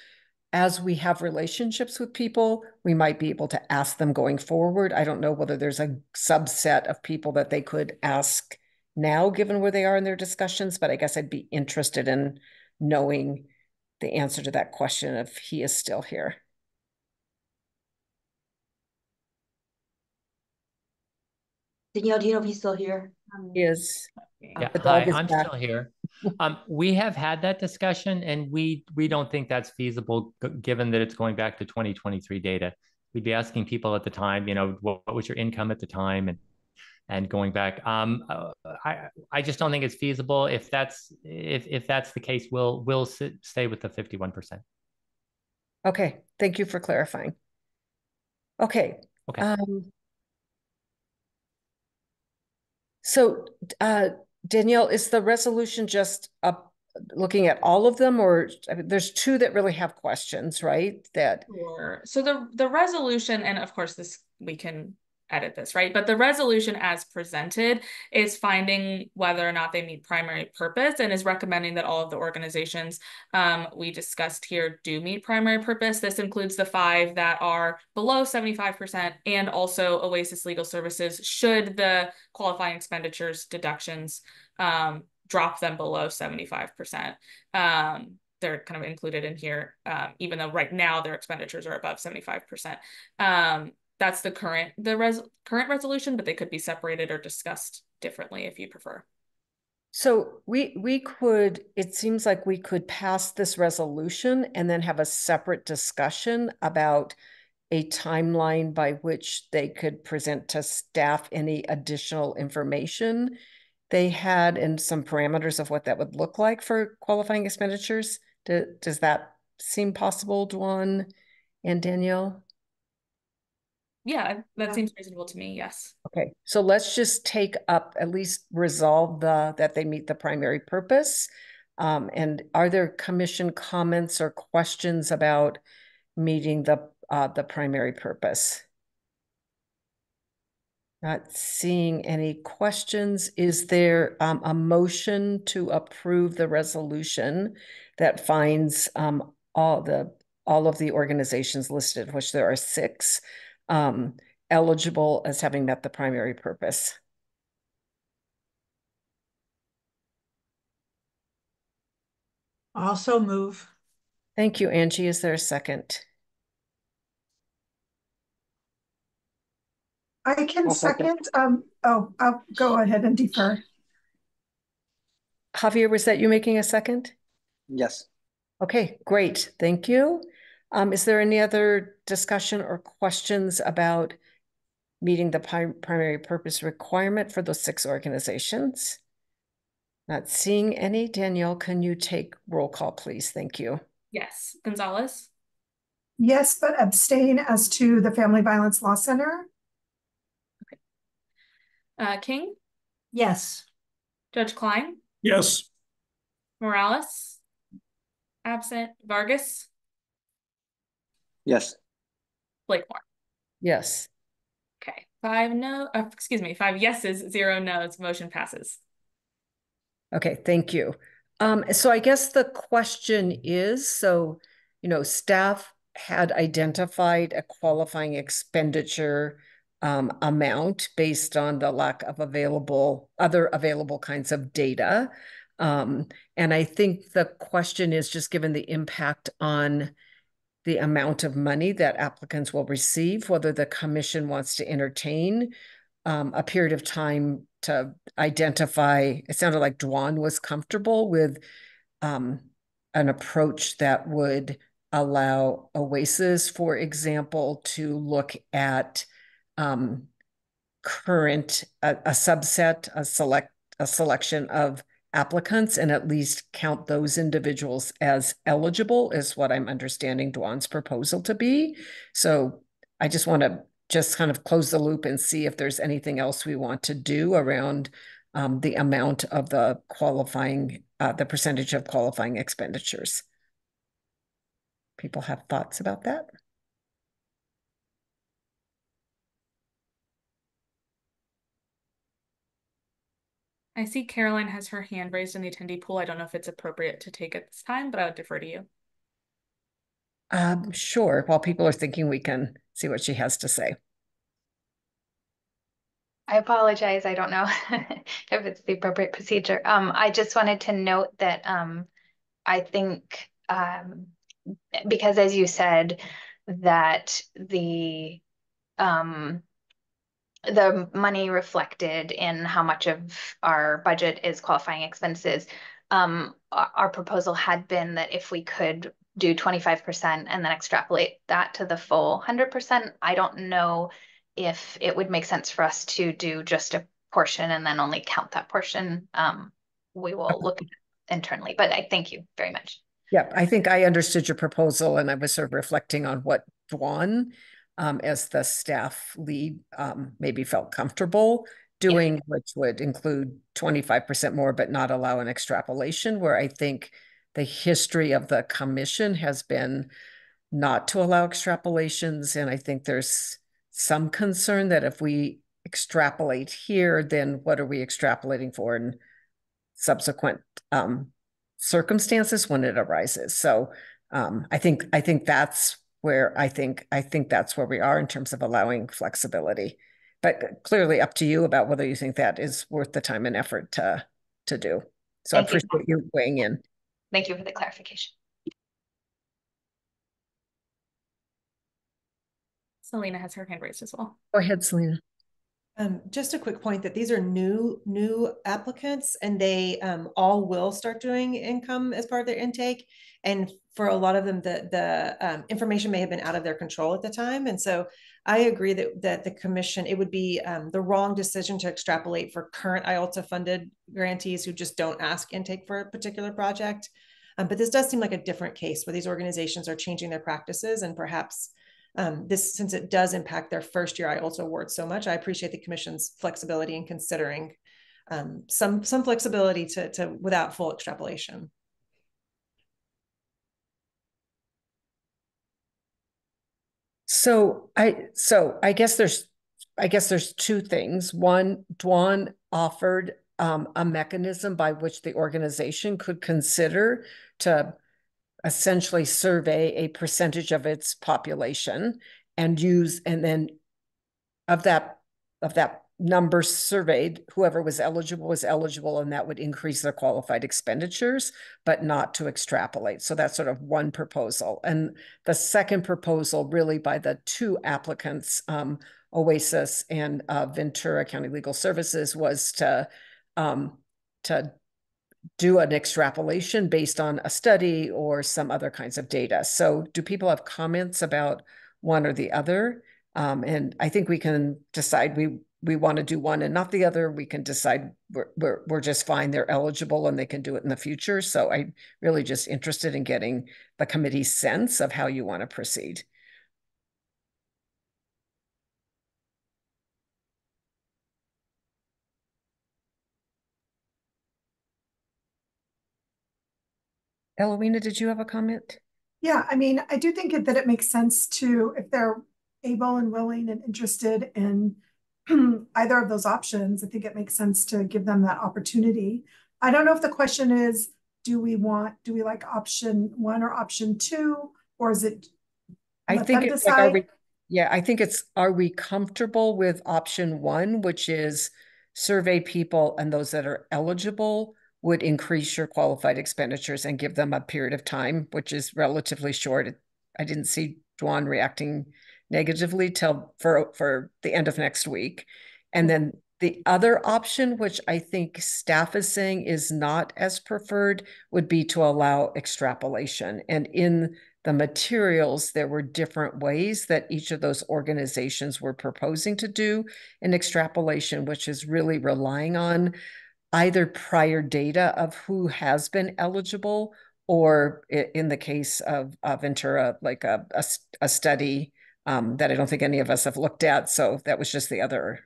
D: as we have relationships with people, we might be able to ask them going forward. I don't know whether there's a subset of people that they could ask now, given where they are in their discussions, but I guess I'd be interested in knowing the answer to that question if he is still here.
G: Danielle, do you know if he's still here?
D: Is
J: Yeah,
D: the
J: hi,
D: dog is
J: I'm
D: back.
J: still here. We have had that discussion, and we don't think that's feasible, given that it's going back to 2023 data. We'd be asking people at the time, you know, what was your income at the time, and going back. I just don't think it's feasible. If that's the case, we'll stay with the 51%.
D: Okay, thank you for clarifying. Okay.
J: Okay.
D: So, Danielle, is the resolution just looking at all of them, or I mean, there's two that really have questions, right? That
B: Sure. So the resolution, and of course this we can edit this, right? But the resolution as presented is finding whether or not they meet primary purpose and is recommending that all of the organizations we discussed here do meet primary purpose. This includes the 5 that are below 75% and also Oasis Legal Services should the qualifying expenditures deductions drop them below 75%. They're kind of included in here, even though right now their expenditures are above 75%. That's the current resolution, but they could be separated or discussed differently if you prefer.
D: so we could, it seems like we could pass this resolution and then have a separate discussion about a timeline by which they could present to staff any additional information they had and some parameters of what that would look like for qualifying expenditures. Does that seem possible, Duan and Danielle?
B: Yeah, that seems reasonable to me, yes.
D: Okay, so let's just take up, at least resolve that they meet the primary purpose. And are there commission comments or questions about meeting the primary purpose? Not seeing any questions. Is there a motion to approve the resolution that finds all of the organizations listed, which there are 6, eligible as having met the primary purpose?
K: Also move.
D: Thank you, Angie. Is there a second?
K: I can
D: I'll second.
K: I'll go ahead and defer.
D: Javier, was that you making a second?
L: Yes.
D: Okay, great. Thank you. Is there any other discussion or questions about meeting the primary purpose requirement for those 6 organizations? Not seeing any. Danielle, can you take roll call, please? Thank you.
B: Yes. Gonzalez?
K: Yes, but abstain as to the Family Violence Law Center.
B: King?
K: Yes.
B: Judge Klein?
M: Yes.
B: Morales? Absent. Vargas?
L: Yes.
B: Blakemore?
D: Yes.
B: Okay. 5 yeses, 0 no's. Motion passes.
D: Okay, thank you. So I guess the question is, so, you know, staff had identified a qualifying expenditure amount based on the lack of other available kinds of data. And I think the question is, just given the impact on the amount of money that applicants will receive, whether the commission wants to entertain a period of time to identify. It sounded like Duan was comfortable with an approach that would allow Oasis, for example, to look at current a selection of applicants and at least count those individuals as eligible, is what I'm understanding Duan's proposal to be. So I just want to kind of close the loop and see if there's anything else we want to do around the amount of the percentage of qualifying expenditures. people have thoughts about that?
B: I see Caroline has her hand raised in the attendee pool. I don't know if it's appropriate to take at this time, but I would defer to you.
D: Sure. While people are thinking, we can see what she has to say.
E: I apologize. I don't know if it's the appropriate procedure. I just wanted to note that I think because as you said, that the money reflected in how much of our budget is qualifying expenses. Our proposal had been that if we could do 25% and then extrapolate that to the full 100%, I don't know if it would make sense for us to do just a portion and then only count that portion. We will look internally, but I thank you very much.
D: Yeah, I think I understood your proposal, and I was sort of reflecting on what Dwan, as the staff lead, maybe felt comfortable doing, which would include 25% more, but not allow an extrapolation, where I think the history of the commission has been not to allow extrapolations. And I think there's some concern that if we extrapolate here, then what are we extrapolating for in subsequent circumstances when it arises? So I think that's where I think that's where we are in terms of allowing flexibility, but clearly up to you about whether you think that is worth the time and effort to do. So I appreciate you weighing in.
E: Thank you for the clarification.
B: Selena has her hand raised as well.
D: Go ahead, Selena.
C: Just a quick point that these are new applicants, and they all will start doing income as part of their intake. And for a lot of them, the information may have been out of their control at the time. And so I agree that the commission, it would be the wrong decision to extrapolate for current IALTA funded grantees who just don't ask intake for a particular project. But this does seem like a different case where these organizations are changing their practices, and perhaps this, since it does impact their first year IALTA award so much, I appreciate the commission's flexibility in considering some flexibility to without full extrapolation.
D: So I guess there's two things. One, Dwan offered a mechanism by which the organization could consider to essentially survey a percentage of its population and then of that number surveyed, whoever was eligible, and that would increase their qualified expenditures, but not to extrapolate. So that's sort of one proposal. And the second proposal, really by the two applicants, Oasis and Ventura County Legal Services, was to do an extrapolation based on a study or some other kinds of data. So do people have comments about one or the other? And I think we can decide we want to do one and not the other. We can decide we're just fine, they're eligible and they can do it in the future. So I'm really just interested in getting the committee's sense of how you want to proceed. Eloina, did you have a comment?
K: Yeah, I mean, I do think that it makes sense to, if they're able and willing and interested in either of those options, I think it makes sense to give them that opportunity. I don't know if the question is, do we like option one or option two, or is it?
D: I think it's like, I think it's, are we comfortable with option one, which is survey people and those that are eligible would increase your qualified expenditures and give them a period of time, which is relatively short. I didn't see Dwan reacting negatively till for the end of next week. And then the other option, which I think staff is saying is not as preferred, would be to allow extrapolation. And in the materials, there were different ways that each of those organizations were proposing to do an extrapolation, which is really relying on either prior data of who has been eligible, or in the case of Ventura, like a study that I don't think any of us have looked at. So that was just the other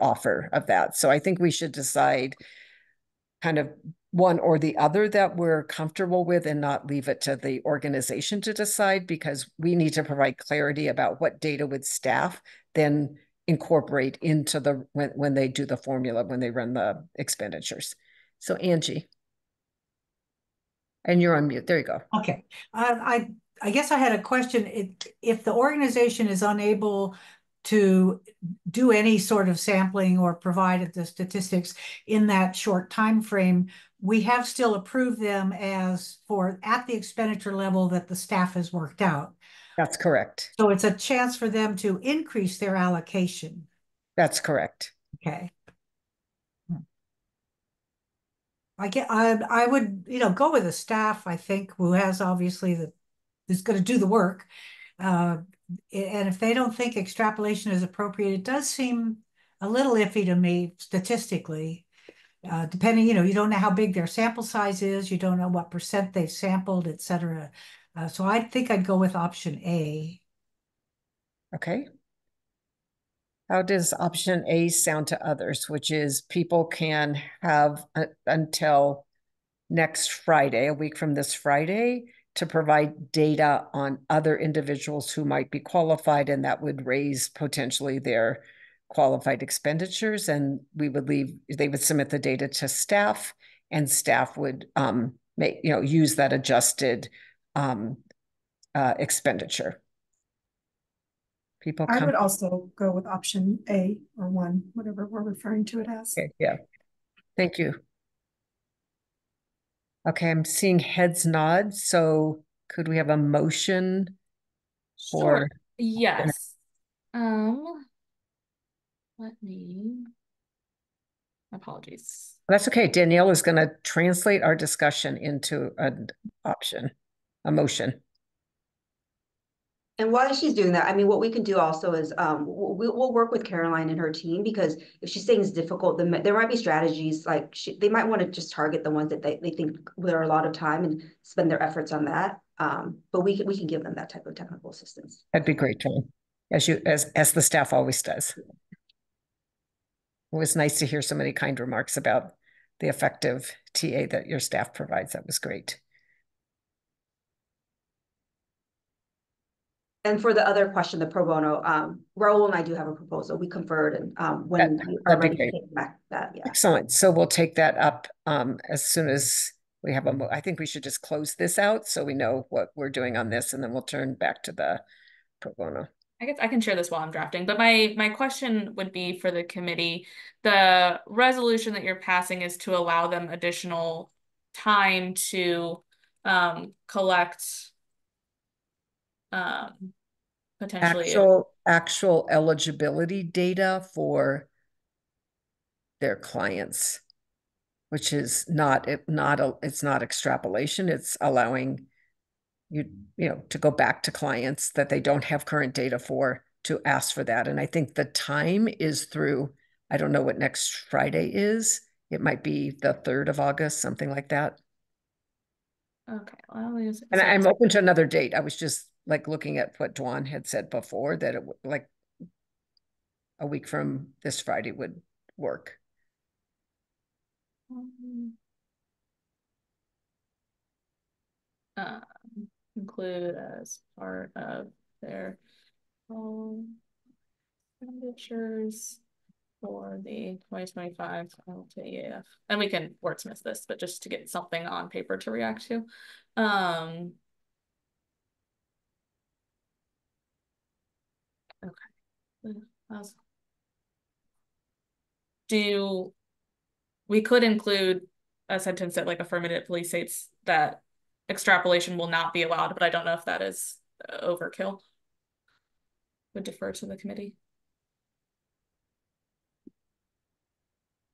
D: offer of that. So I think we should decide kind of one or the other that we're comfortable with and not leave it to the organization to decide, because we need to provide clarity about what data would staff then incorporate into the when they do the formula, when they run the expenditures. So Angie. And you're on mute. There you go.
L: Okay. I guess I had a question. If the organization is unable to do any sort of sampling or provide the statistics in that short time frame, we have still approved them as for at the expenditure level that the staff has worked out.
D: That's correct.
L: So it's a chance for them to increase their allocation.
D: That's correct.
L: Okay. I would, go with a staff, I think, who has obviously is going to do the work. And if they don't think extrapolation is appropriate, it does seem a little iffy to me statistically. Depending, you don't know how big their sample size is, you don't know what percent they've sampled, et cetera. So I think I'd go with option A.
D: Okay. How does option A sound to others, which is people can have until next Friday, a week from this Friday, to provide data on other individuals who might be qualified, and that would raise potentially their qualified expenditures, and they would submit the data to staff, and staff would use that adjusted expenditure.
K: I would also go with option A or 1, whatever we're referring to it as.
D: Okay, yeah. Thank you. Okay, I'm seeing heads nod. So could we have a motion for?
B: Sure. Yes. Let me. Apologies.
D: That's okay. Danielle is going to translate our discussion into an option, a motion.
G: And while she's doing that, I mean, what we can do also is we'll work with Caroline and her team, because if she's saying it's difficult, then there might be strategies like they might want to just target the ones that they think there are a lot of time and spend their efforts on that. But we can give them that type of technical assistance.
D: That'd be great, Tony, as the staff always does. It was nice to hear so many kind remarks about the effective TA that your staff provides. That was great. And
G: for the other question, the pro bono, Raul and I do have a proposal. We conferred, and when we are ready to take back that, yeah.
D: Excellent. So we'll take that up as soon as we have I think we should just close this out so we know what we're doing on this, and then we'll turn back to the pro bono.
B: I guess I can share this while I'm drafting, but my question would be for the committee. The resolution that you're passing is to allow them additional time to collect potentially
D: actual eligibility data for their clients, which is it's not extrapolation. It's allowing you to go back to clients that they don't have current data for to ask for that. And I think the time is through, I don't know what next Friday is. It might be the 3rd of August, something like that.
B: Okay. Well,
D: and I'm open to another date. I was just like looking at what Dwan had said before, that it like a week from this Friday would work.
B: Include as part of their expenditures for the 2025 EAF. And we can wordsmith this, but just to get something on paper to react to. Okay. We could include a sentence that like affirmatively states that extrapolation will not be allowed, but I don't know if that is overkill. Would defer to the committee.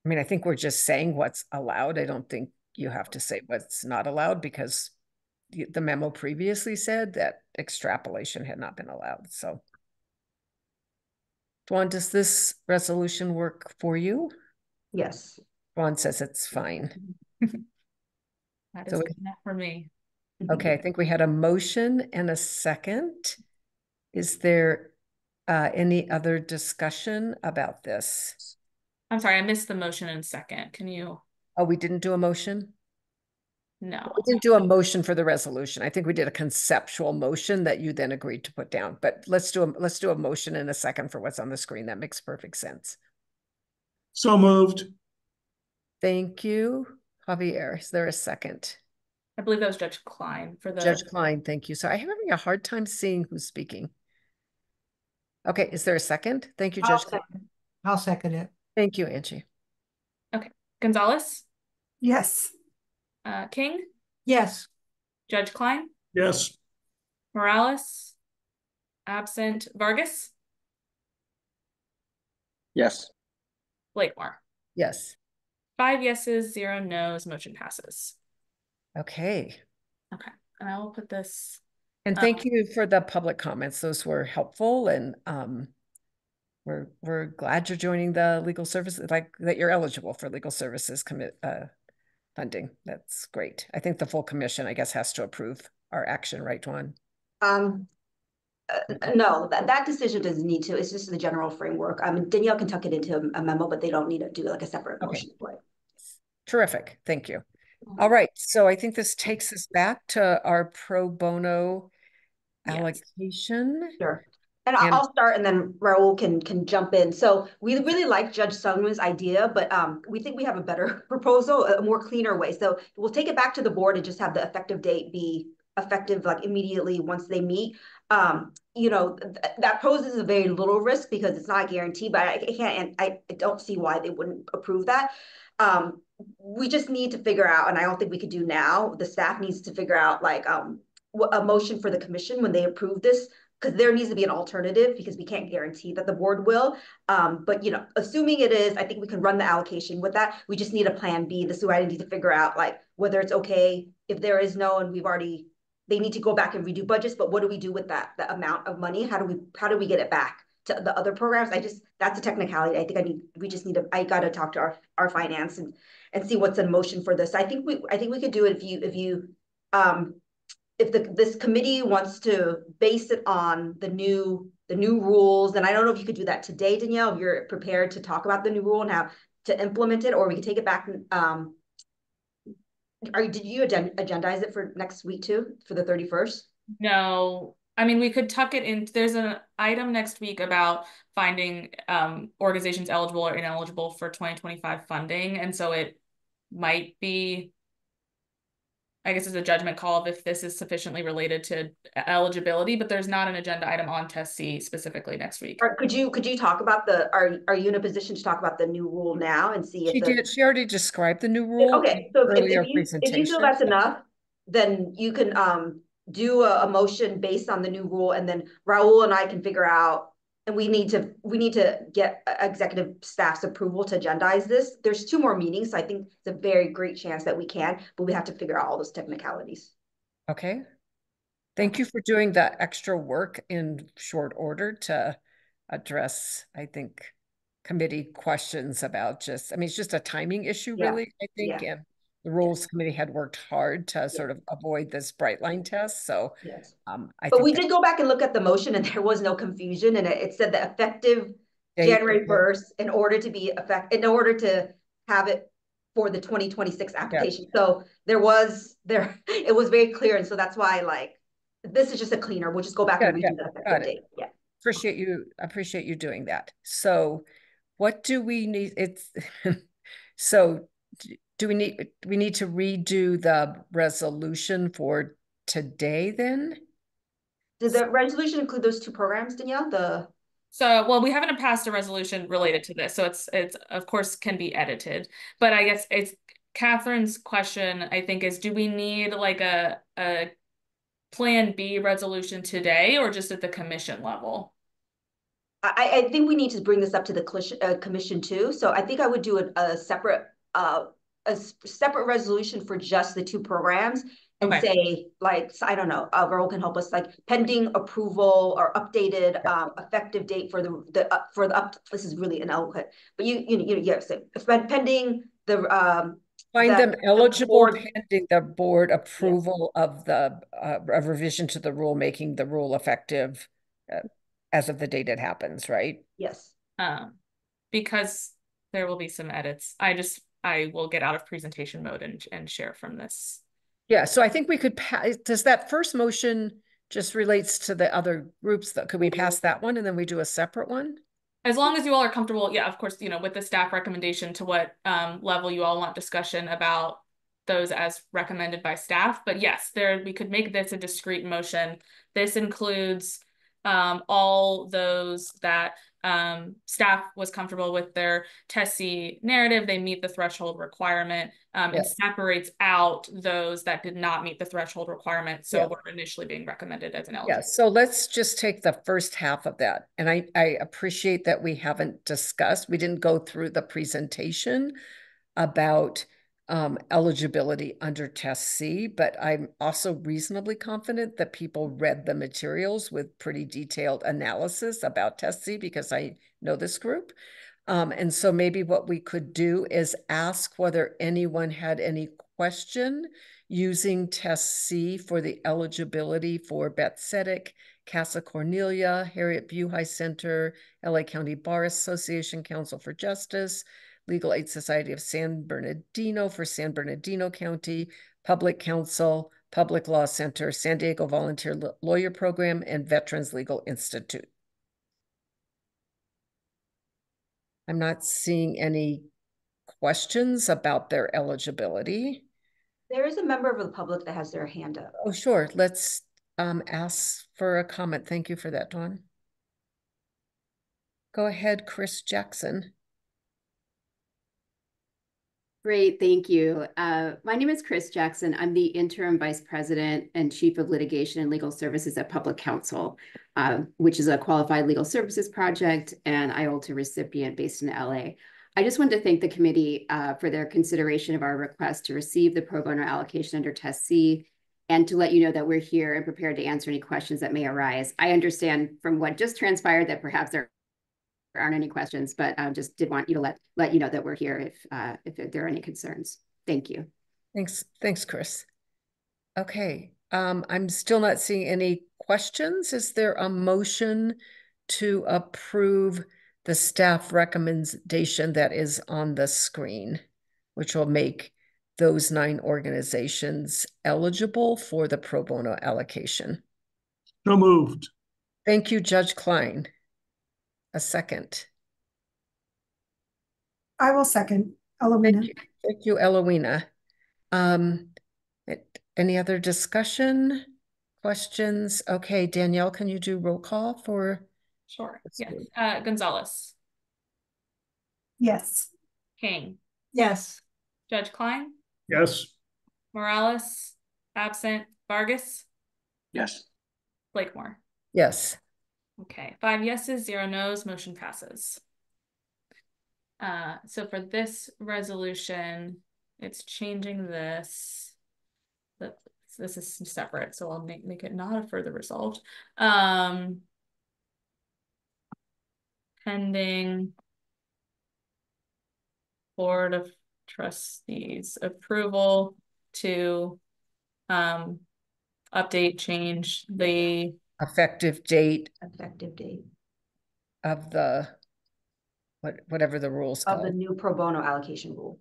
D: I mean, I think we're just saying what's allowed. I don't think you have to say what's not allowed, because the memo previously said that extrapolation had not been allowed. So, Dwan, does this resolution work for you?
G: Yes.
D: Dwan says it's fine.
B: That is good enough for me.
D: Okay, I think we had a motion and a second. Is there any other discussion about this?
B: I'm sorry, I missed the motion and second. Can you?
D: Oh, we didn't do a motion?
B: No.
D: We didn't do a motion for the resolution. I think we did a conceptual motion that you then agreed to put down, but let's do a motion in a second for what's on the screen. That makes perfect sense.
M: So moved.
D: Thank you. Javier, is there a second?
B: I believe that was Judge Klein for the.
D: Judge Klein, thank you. So I'm having a hard time seeing who's speaking. Okay, is there a second? Thank you, Judge Klein.
L: I'll second it.
D: Thank you, Angie.
B: Okay. Gonzalez?
K: Yes.
B: King?
L: Yes.
B: Judge Klein?
M: Yes.
B: Morales? Absent. Vargas?
N: Yes.
B: Blakemore?
D: Yes.
B: 5 yeses, 0 no's, motion passes.
D: Okay.
B: Okay, and I will put this.
D: And thank you for the public comments. Those were helpful, and we're glad you're joining the legal services, like that you're eligible for legal services funding. That's great. I think the full commission, I guess, has to approve our action, right, Juan?
G: No, that decision doesn't need to. It's just the general framework. Danielle can tuck it into a memo, but they don't need to do like a separate motion for it.
D: Terrific. Thank you. All right. So I think this takes us back to our pro bono allocation.
G: Sure. And I'll start, and then Raul can jump in. So we really like Judge Sungman's idea, but we think we have a better proposal, a more cleaner way. So we'll take it back to the board and just have the effective date be effective like immediately once they meet. You know, that poses a very little risk because it's not a guarantee, but I don't see why they wouldn't approve that. We just need to figure out, and I don't think we could do now, the staff needs to figure out like a motion for the commission when they approve this, because there needs to be an alternative because we can't guarantee that the board will. But you know, assuming it is, I think we can run the allocation with that. We just need a plan B. This is why I need to figure out like whether it's okay if there is no, and they need to go back and redo budgets, but what do we do with that amount of money? How do we get it back to the other programs? That's a technicality. I think I gotta talk to our finance and see what's in motion for this. I think we could do it if this committee wants to base it on the new rules. And I don't know if you could do that today, Danielle, if you're prepared to talk about the new rule and how to implement it, or we could take it back. Did you agendize it for next week too, for the 31st?
B: No, I mean, we could tuck it in. There's an item next week about finding organizations eligible or ineligible for 2025 funding. And so it might be, I guess it's a judgment call if this is sufficiently related to eligibility, but there's not an agenda item on Test C specifically next week.
G: Or could you talk about are you in a position to talk about the new rule now and see if
D: she already described the new rule.
G: Okay, so
D: if
G: you feel that's enough, then you can do a motion based on the new rule, and then Raul and I can figure out, and we need to get executive staff's approval to agendize this. There's 2 more meetings, so I think it's a very great chance that we can, but we have to figure out all those technicalities.
D: Okay. Thank you for doing the extra work in short order to address, I think, committee questions about it's just a timing issue, really, I think. And the Rules Committee had worked hard to sort of avoid this bright line test. So
G: but we did go back and look at the motion, and there was no confusion, and it said the effective January 1st in order to have it for the 2026 application. So it was very clear, and so that's why this is just a cleaner. We'll just go back and redo the effective date. Yeah.
D: Appreciate you doing that. So what do we need? So do we need to redo the resolution for today then?
G: Did the resolution include those 2 programs, Danielle?
B: Well, we haven't passed a resolution related to this, so it's of course can be edited. But I guess it's Catherine's question, I think, is do we need like a Plan B resolution today, or just at the commission level?
G: I think we need to bring this up to the commission too. So I think I would do a separate resolution for just the 2 programs and say, like, I don't know, Raul can help us, like, pending approval or updated effective date for this is really ineloquent, but pending the
D: find them eligible pending the board approval of the revision to the rule, making the rule effective as of the date it happens, right?
G: Yes.
B: Because there will be some edits. I I will get out of presentation mode and share from this.
D: Yeah, so I think we could pass. Does that first motion just relates to the other groups? That could we pass that one and then we do a separate one?
B: As long as you all are comfortable, yeah, of course, with the staff recommendation to what level you all want discussion about those as recommended by staff. But yes, we could make this a discrete motion. This includes all those that staff was comfortable with their Test C narrative, they meet the threshold requirement, and separates out those that did not meet the threshold requirement. So were initially being recommended as an eligible.
D: Yeah, so let's just take the first half of that. And I appreciate that we haven't discussed, we didn't go through the presentation about eligibility under Test C, but I'm also reasonably confident that people read the materials with pretty detailed analysis about Test C because I know this group. And so maybe what we could do is ask whether anyone had any question using Test C for the eligibility for Beth Sedek, Casa Cornelia, Harriet Buhey Center, LA County Bar Association, Council for Justice, Legal Aid Society of San Bernardino for San Bernardino County, Public Counsel, Public Law Center, San Diego Volunteer Lawyer Program, and Veterans Legal Institute. I'm not seeing any questions about their eligibility.
G: There is a member of the public that has their hand up.
D: Oh, sure. Let's ask for a comment. Thank you for that, Dawn. Go ahead, Chris Jackson.
N: Great, thank you. My name is Chris Jackson. I'm the Interim Vice President and Chief of Litigation and Legal Services at Public Counsel, which is a qualified legal services project and IOLTA recipient based in LA. I just wanted to thank the committee for their consideration of our request to receive the pro bono allocation under Test C and to let you know that we're here and prepared to answer any questions that may arise. I understand from what just transpired that perhaps there aren't any questions, but I just did want you to let you know that we're here if there are any concerns. Thank you.
D: Thanks, Chris. Okay, I'm still not seeing any questions. Is there a motion to approve the staff recommendation that is on the screen, which will make those 9 organizations eligible for the pro bono allocation?
M: So moved.
D: Thank you, Judge Klein. A second.
K: I will second, Elowina.
D: Thank you, Elowina. Any other discussion, questions? Okay, Danielle, can you do roll call for?
B: Sure, yes. Gonzalez.
K: Yes.
B: King.
L: Yes.
B: Judge Klein.
M: Yes.
B: Morales, absent. Vargas.
M: Yes.
B: Blakemore.
D: Yes.
B: Okay, 5 yeses, 0 no's, motion passes. So for this resolution, it's changing this. This is separate, so I'll make it not a further resolved. Pending Board of Trustees approval to update, change the
D: effective date
G: of
D: the whatever the rules
G: of the new pro bono allocation rule.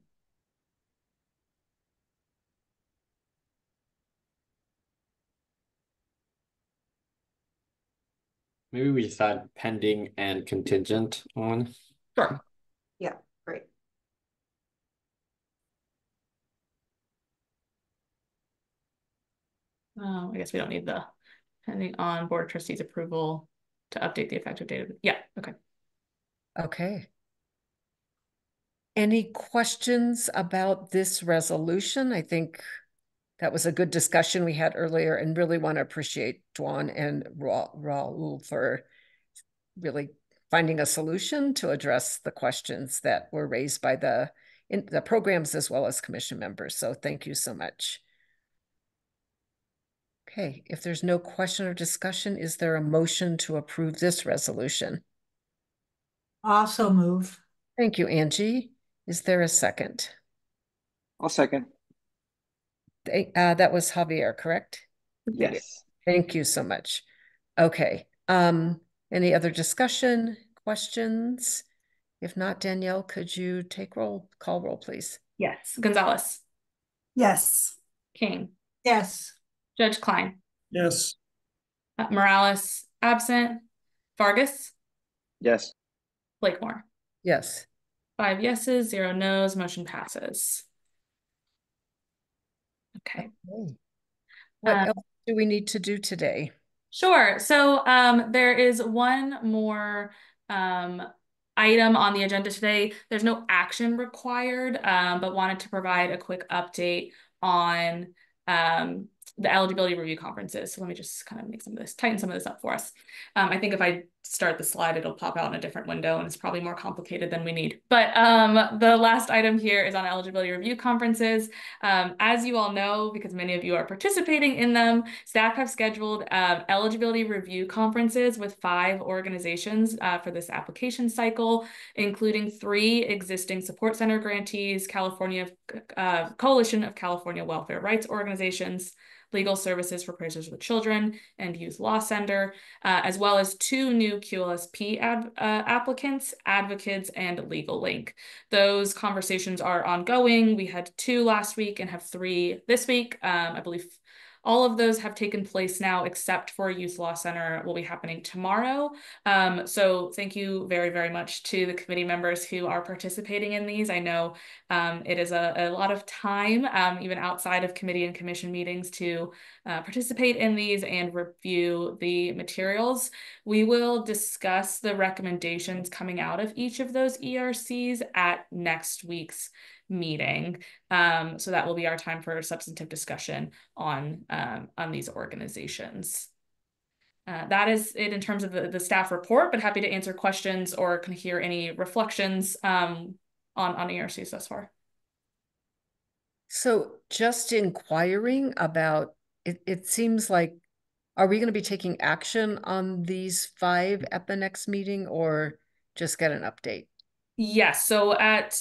H: Maybe we just add pending and contingent on.
B: Sure.
G: Yeah, great.
B: I guess we don't need the pending on Board of Trustees approval to update the effective date of it. Yeah, okay.
D: Okay. Any questions about this resolution? I think that was a good discussion we had earlier and really want to appreciate Dwan and Raul for really finding a solution to address the questions that were raised by the programs as well as commission members. So thank you so much. Okay, if there's no question or discussion, is there a motion to approve this resolution?
L: Also move.
D: Thank you, Angie. Is there a second?
O: I'll second.
D: That was Javier, correct?
O: Yes.
D: Thank you so much. Okay. Any other discussion, questions? If not, Danielle, could you call roll, please?
B: Yes. Gonzalez.
K: Yes.
B: King.
L: Yes.
B: Judge Klein.
M: Yes.
B: Morales, absent. Vargas.
O: Yes.
B: Blakemore.
D: Yes.
B: 5 yeses, 0 no's, motion passes. Okay.
D: What else do we need to do today?
B: Sure. So there is one more item on the agenda today. There's no action required, but wanted to provide a quick update on the eligibility review conferences. So let me just kind of tighten some of this up for us. I think if I start the slide, it'll pop out in a different window and it's probably more complicated than we need. But the last item here is on eligibility review conferences. As you all know, because many of you are participating in them, staff have scheduled eligibility review conferences with 5 organizations for this application cycle, including 3 existing support center grantees, Coalition of California Welfare Rights Organizations, Legal Services for Prisoners with Children, and Youth Law Center, as well as 2 new QLSP applicants, Advocates, and Legal Link. Those conversations are ongoing. We had 2 last week and have 3 this week. I believe all of those have taken place now, except for Youth Law Center will be happening tomorrow. So thank you very, very much to the committee members who are participating in these. I know it is a lot of time, even outside of committee and commission meetings, to participate in these and review the materials. We will discuss the recommendations coming out of each of those ERCs at next week's meeting. So that will be our time for substantive discussion on these organizations. That is it in terms of the staff report, but happy to answer questions or can hear any reflections on ERCs thus far.
D: So just inquiring about, it seems like, are we going to be taking action on these 5 at the next meeting or just get an update?
B: Yes, so at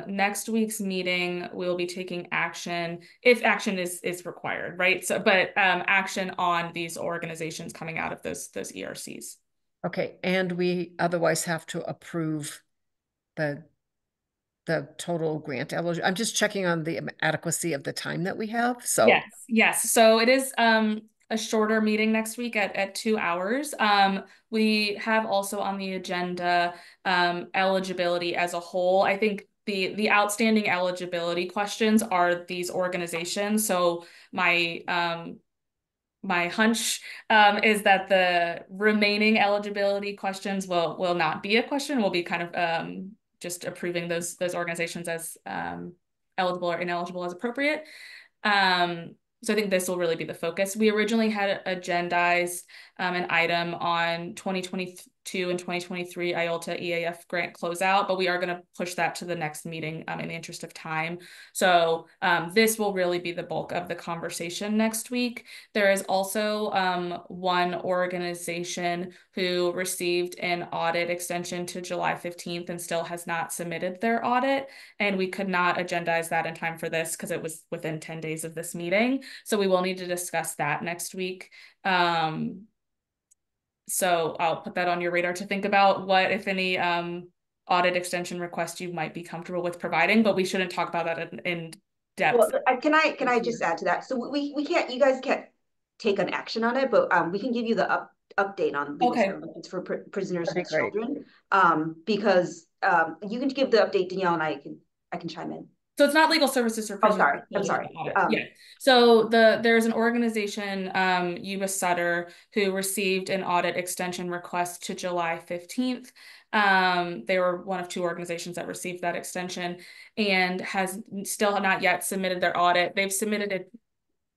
B: next week's meeting, we'll be taking action if action is required, right? So, but action on these organizations coming out of those ERCs.
D: Okay, and we otherwise have to approve the total grant eligibility. I'm just checking on the adequacy of the time that we have. So
B: yes. So it is a shorter meeting next week at 2 hours. We have also on the agenda eligibility as a whole. I think the outstanding eligibility questions are these organizations. So my hunch is that the remaining eligibility questions will not be a question. We'll be kind of just approving those organizations as eligible or ineligible as appropriate. So I think this will really be the focus. We originally had agendized an item on 2022 and 2023 IOLTA EAF grant closeout, but we are going to push that to the next meeting in the interest of time. So this will really be the bulk of the conversation next week. There is also one organization who received an audit extension to July 15th and still has not submitted their audit. And we could not agendize that in time for this because it was within 10 days of this meeting. So we will need to discuss that next week. So I'll put that on your radar to think about what, if any, audit extension request you might be comfortable with providing, but we shouldn't talk about that in depth.
G: Well, can I just add to that? So we can't, you guys can't take an action on it, but we can give you the update on legal services for prisoners and children. Because you can give the update, Danielle, and I can chime in.
B: So it's not legal services for prisoners.
G: I'm sorry.
B: Yeah. So there's an organization, US Sutter, who received an audit extension request to July 15th. They were one of 2 organizations that received that extension and has still not yet submitted their audit. They've submitted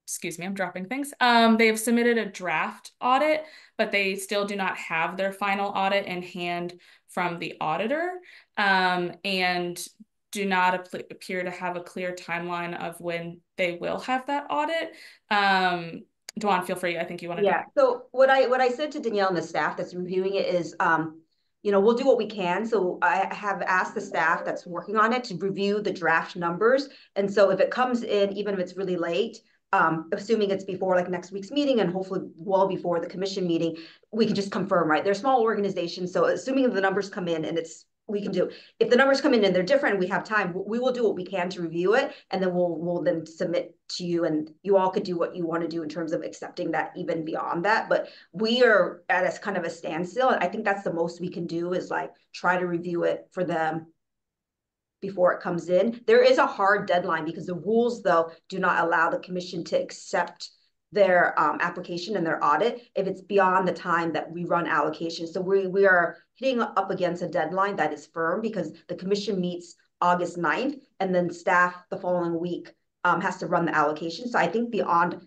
B: excuse me, I'm dropping things. They have submitted a draft audit, but they still do not have their final audit in hand from the auditor. And do not appear to have a clear timeline of when they will have that audit. Dwan, feel free. I think you want to.
G: Yeah. So what I said to Danielle and the staff that's reviewing it is, we'll do what we can. So I have asked the staff that's working on it to review the draft numbers. And so if it comes in, even if it's really late, assuming it's before like next week's meeting and hopefully well before the commission meeting, we can just confirm, right? They're small organizations. So assuming the numbers come in and it's we can do. If the numbers come in and they're different, we have time, we will do what we can to review it, and then we'll then submit to you, and you all could do what you want to do in terms of accepting that even beyond that. But we are at a kind of a standstill, and I think that's the most we can do, is like try to review it for them before it comes in. There is a hard deadline because the rules, though, do not allow the commission to accept their application and their audit if it's beyond the time that we run allocation. So we are hitting up against a deadline that is firm, because the commission meets August 9th, and then staff the following week has to run the allocation. So I think beyond,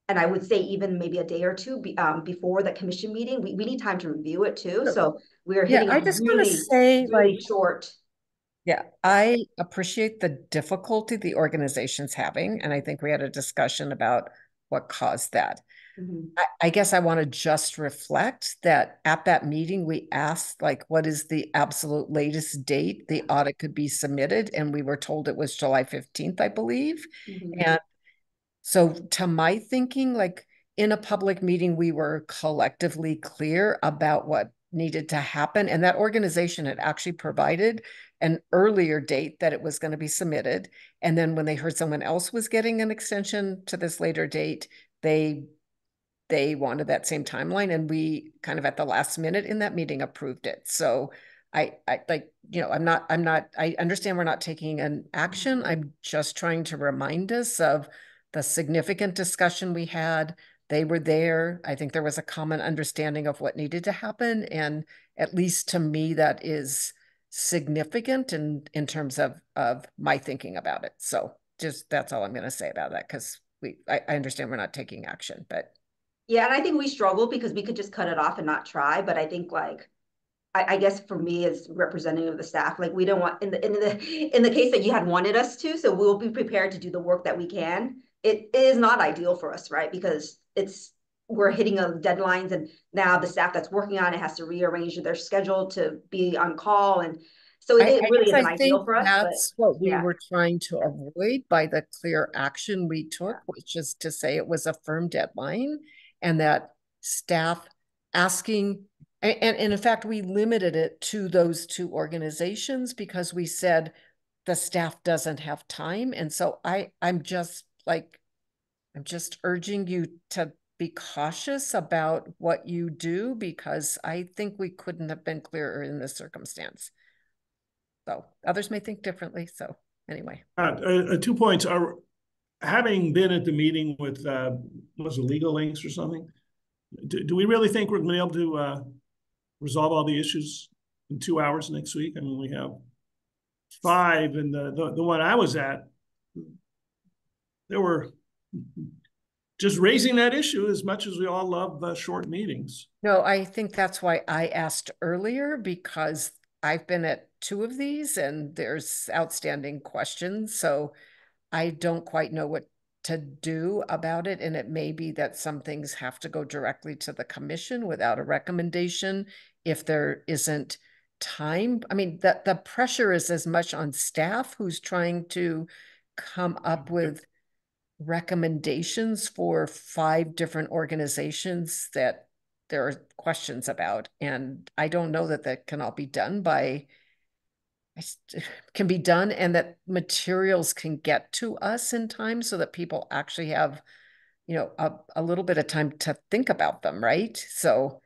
G: and I would say even maybe a day or two before the commission meeting, we need time to review it too. So we're hitting
D: I just want to say,
G: really short.
D: Yeah, I appreciate the difficulty the organization's having, and I think we had a discussion about what caused that. I guess I want to just reflect that at that meeting, we asked, like, what is the absolute latest date the audit could be submitted? And we were told it was July 15th, I believe. And so to my thinking, like, in a public meeting, we were collectively clear about what needed to happen. And that organization had actually provided an earlier date that it was going to be submitted. And then when they heard someone else was getting an extension to this later date, they wanted that same timeline, and we kind of at the last minute in that meeting approved it. So I like, you know, I understand we're not taking an action. I'm just trying to remind us of the significant discussion we had. They were there. I think there was a common understanding of what needed to happen. And at least to me, that is significant in terms of my thinking about it. So just, that's all I'm going to say about that, because I understand we're not taking action, but.
G: Yeah, and I think we struggle because we could just cut it off and not try. But I think, like, I guess for me as representative of the staff, like, we don't want in the case that you had wanted us to, so we'll be prepared to do the work that we can. It is not ideal for us, right? Because we're hitting deadlines, and now the staff that's working on it has to rearrange their schedule to be on call, and so it really isn't ideal for us.
D: That's what we were trying to avoid by the clear action we took, which is to say it was a firm deadline, and that staff asking, and in fact, we limited it to those two organizations because we said the staff doesn't have time. And so I'm just urging you to be cautious about what you do, because I think we couldn't have been clearer in this circumstance. So others may think differently. So anyway.
M: 2 points are, having been at the meeting with, was it Legal Links or something? Do we really think we're going to be able to resolve all the issues in 2 hours next week? I mean, we have 5, and the one I was at, they were just raising that issue as much as we all love short meetings.
D: No, I think that's why I asked earlier, because I've been at 2 of these and there's outstanding questions. So I don't quite know what to do about it. And it may be that some things have to go directly to the commission without a recommendation if there isn't time. I mean, the pressure is as much on staff, who's trying to come up with recommendations for 5 different organizations that there are questions about. And I don't know that can all be done and that materials can get to us in time so that people actually have, you know, a little bit of time to think about them, right? So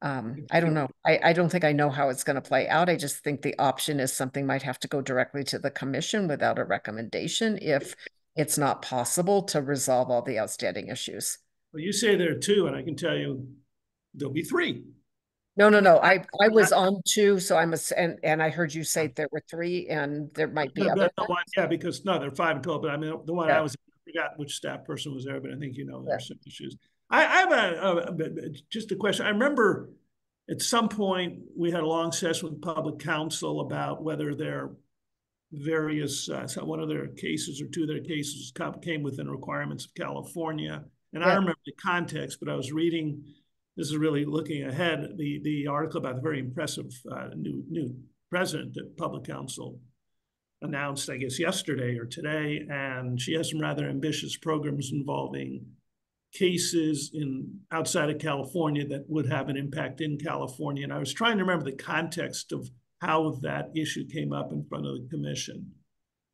D: I don't know. I don't think I know how it's going to play out. I just think the option is something might have to go directly to the commission without a recommendation if it's not possible to resolve all the outstanding issues.
M: Well, you say there are 2, and I can tell you there'll be 3.
D: No. I was on 2, so and I heard you say there were 3, and there might be other ones.
M: Yeah, because no, there are 5 in total. But I mean, the one I was, I forgot which staff person was there, but I think there's some issues. I have just a question. I remember at some point we had a long session with public counsel about whether their various one of their cases or 2 of their cases came within requirements of California. And I remember the context, but I was reading. This is really looking ahead. The article about the very impressive new president that Public Counsel announced, I guess, yesterday or today, and she has some rather ambitious programs involving cases outside of California that would have an impact in California. And I was trying to remember the context of how that issue came up in front of the commission,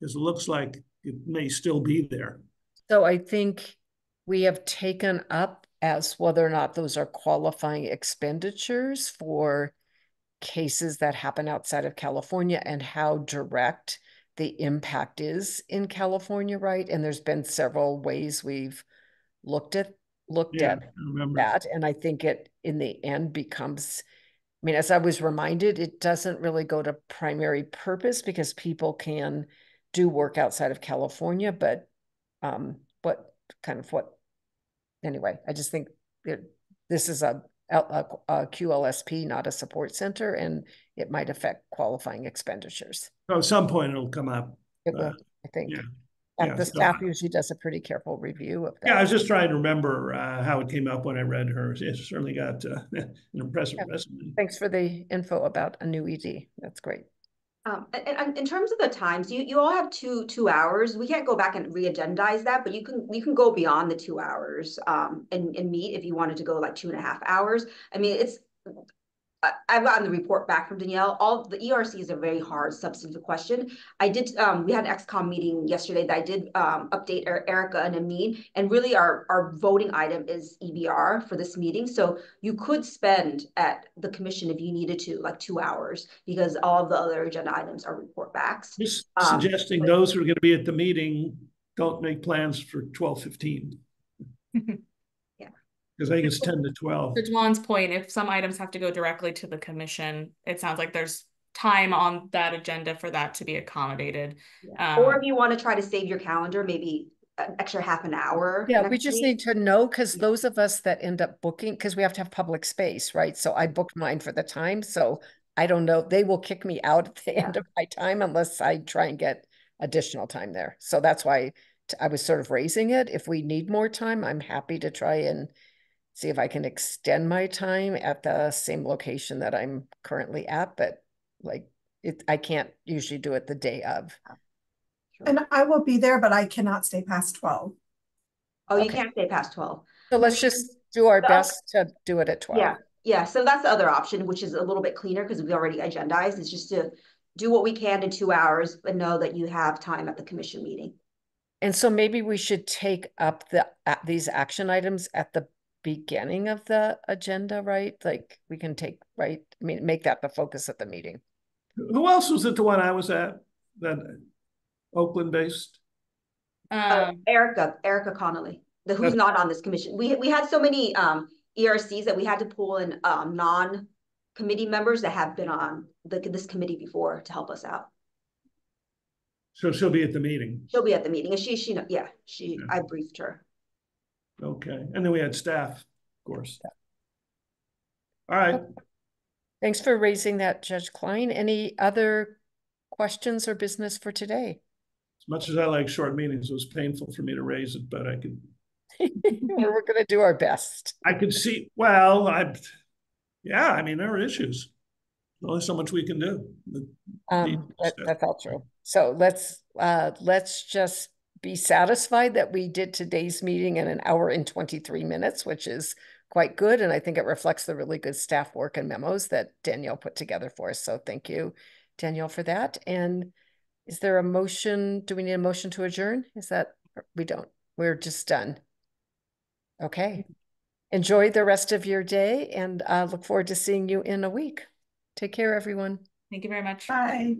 M: because it looks like it may still be there.
D: So I think we have taken up as whether or not those are qualifying expenditures for cases that happen outside of California and how direct the impact is in California, right? And there's been several ways we've looked at that. And I think it in the end becomes, I mean, as I was reminded, it doesn't really go to primary purpose because people can do work outside of California, but anyway, I just think this is a QLSP, not a support center, and it might affect qualifying expenditures.
M: So at some point it'll come up.
D: It will, I think.
M: Yeah.
D: And the staff usually does a pretty careful review of that.
M: Yeah, I was just trying to remember how it came up when I read hers. It certainly got an impressive resume.
D: Thanks for the info about a new ED. That's great.
G: And in terms of the times, you all have two hours. We can't go back and re-agendize that, but you can go beyond the 2 hours and meet if you wanted to go like 2.5 hours. I mean, I've gotten the report back from Danielle. All the ERC is a very hard substantive question. I did, we had an XCOM meeting yesterday that I did update Erica and Amin, and really our voting item is EBR for this meeting. So you could spend at the commission if you needed to, like 2 hours, because all of the other agenda items are report backs.
M: Just suggesting those who are going to be at the meeting don't make plans for 12:15. Because I think it's 10 to 12.
B: To Juan's point, if some items have to go directly to the commission, it sounds like there's time on that agenda for that to be accommodated.
G: Yeah. Or if you want to try to save your calendar, maybe an extra half an hour.
D: Yeah, we just need to know, because those of us that end up booking, because we have to have public space, right? So I booked mine for the time. So I don't know, they will kick me out at the end of my time unless I try and get additional time there. So that's why I was sort of raising it. If we need more time, I'm happy to try and see if I can extend my time at the same location that I'm currently at, but like I can't usually do it the day of.
K: And I will be there, but I cannot stay past 12.
G: Oh, you can't stay past 12.
D: So let's just do our best to do it at 12.
G: Yeah. So that's the other option, which is a little bit cleaner because we already agendized. It's just to do what we can in 2 hours, but know that you have time at the commission meeting.
D: And so maybe we should take up these action items at the beginning of the agenda, right? Like we can make that the focus of the meeting.
M: Who else was at the one I was at? That Oakland based?
G: Erica Connolly, who's not on this commission. We had so many ERCs that we had to pull in non-committee members that have been on this committee before to help us out.
M: So she'll be at the meeting.
G: She'll be at the meeting, and I briefed her.
M: Okay, and then we had staff, of course. All right.
D: Thanks for raising that, Judge Klein. Any other questions or business for today?
M: As much as I like short meetings, it was painful for me to raise it, but I could.
D: We're going to do our best.
M: I could see. Well, I mean, there are issues. There's only so much we can do.
D: That's all true. So let's just be satisfied that we did today's meeting in 1 hour and 23 minutes, which is quite good. And I think it reflects the really good staff work and memos that Danielle put together for us. So thank you, Danielle, for that. And is there a motion? Do we need a motion to adjourn? We don't. We're just done. Okay. Enjoy the rest of your day and look forward to seeing you in a week. Take care, everyone.
B: Thank you very much.
K: Bye.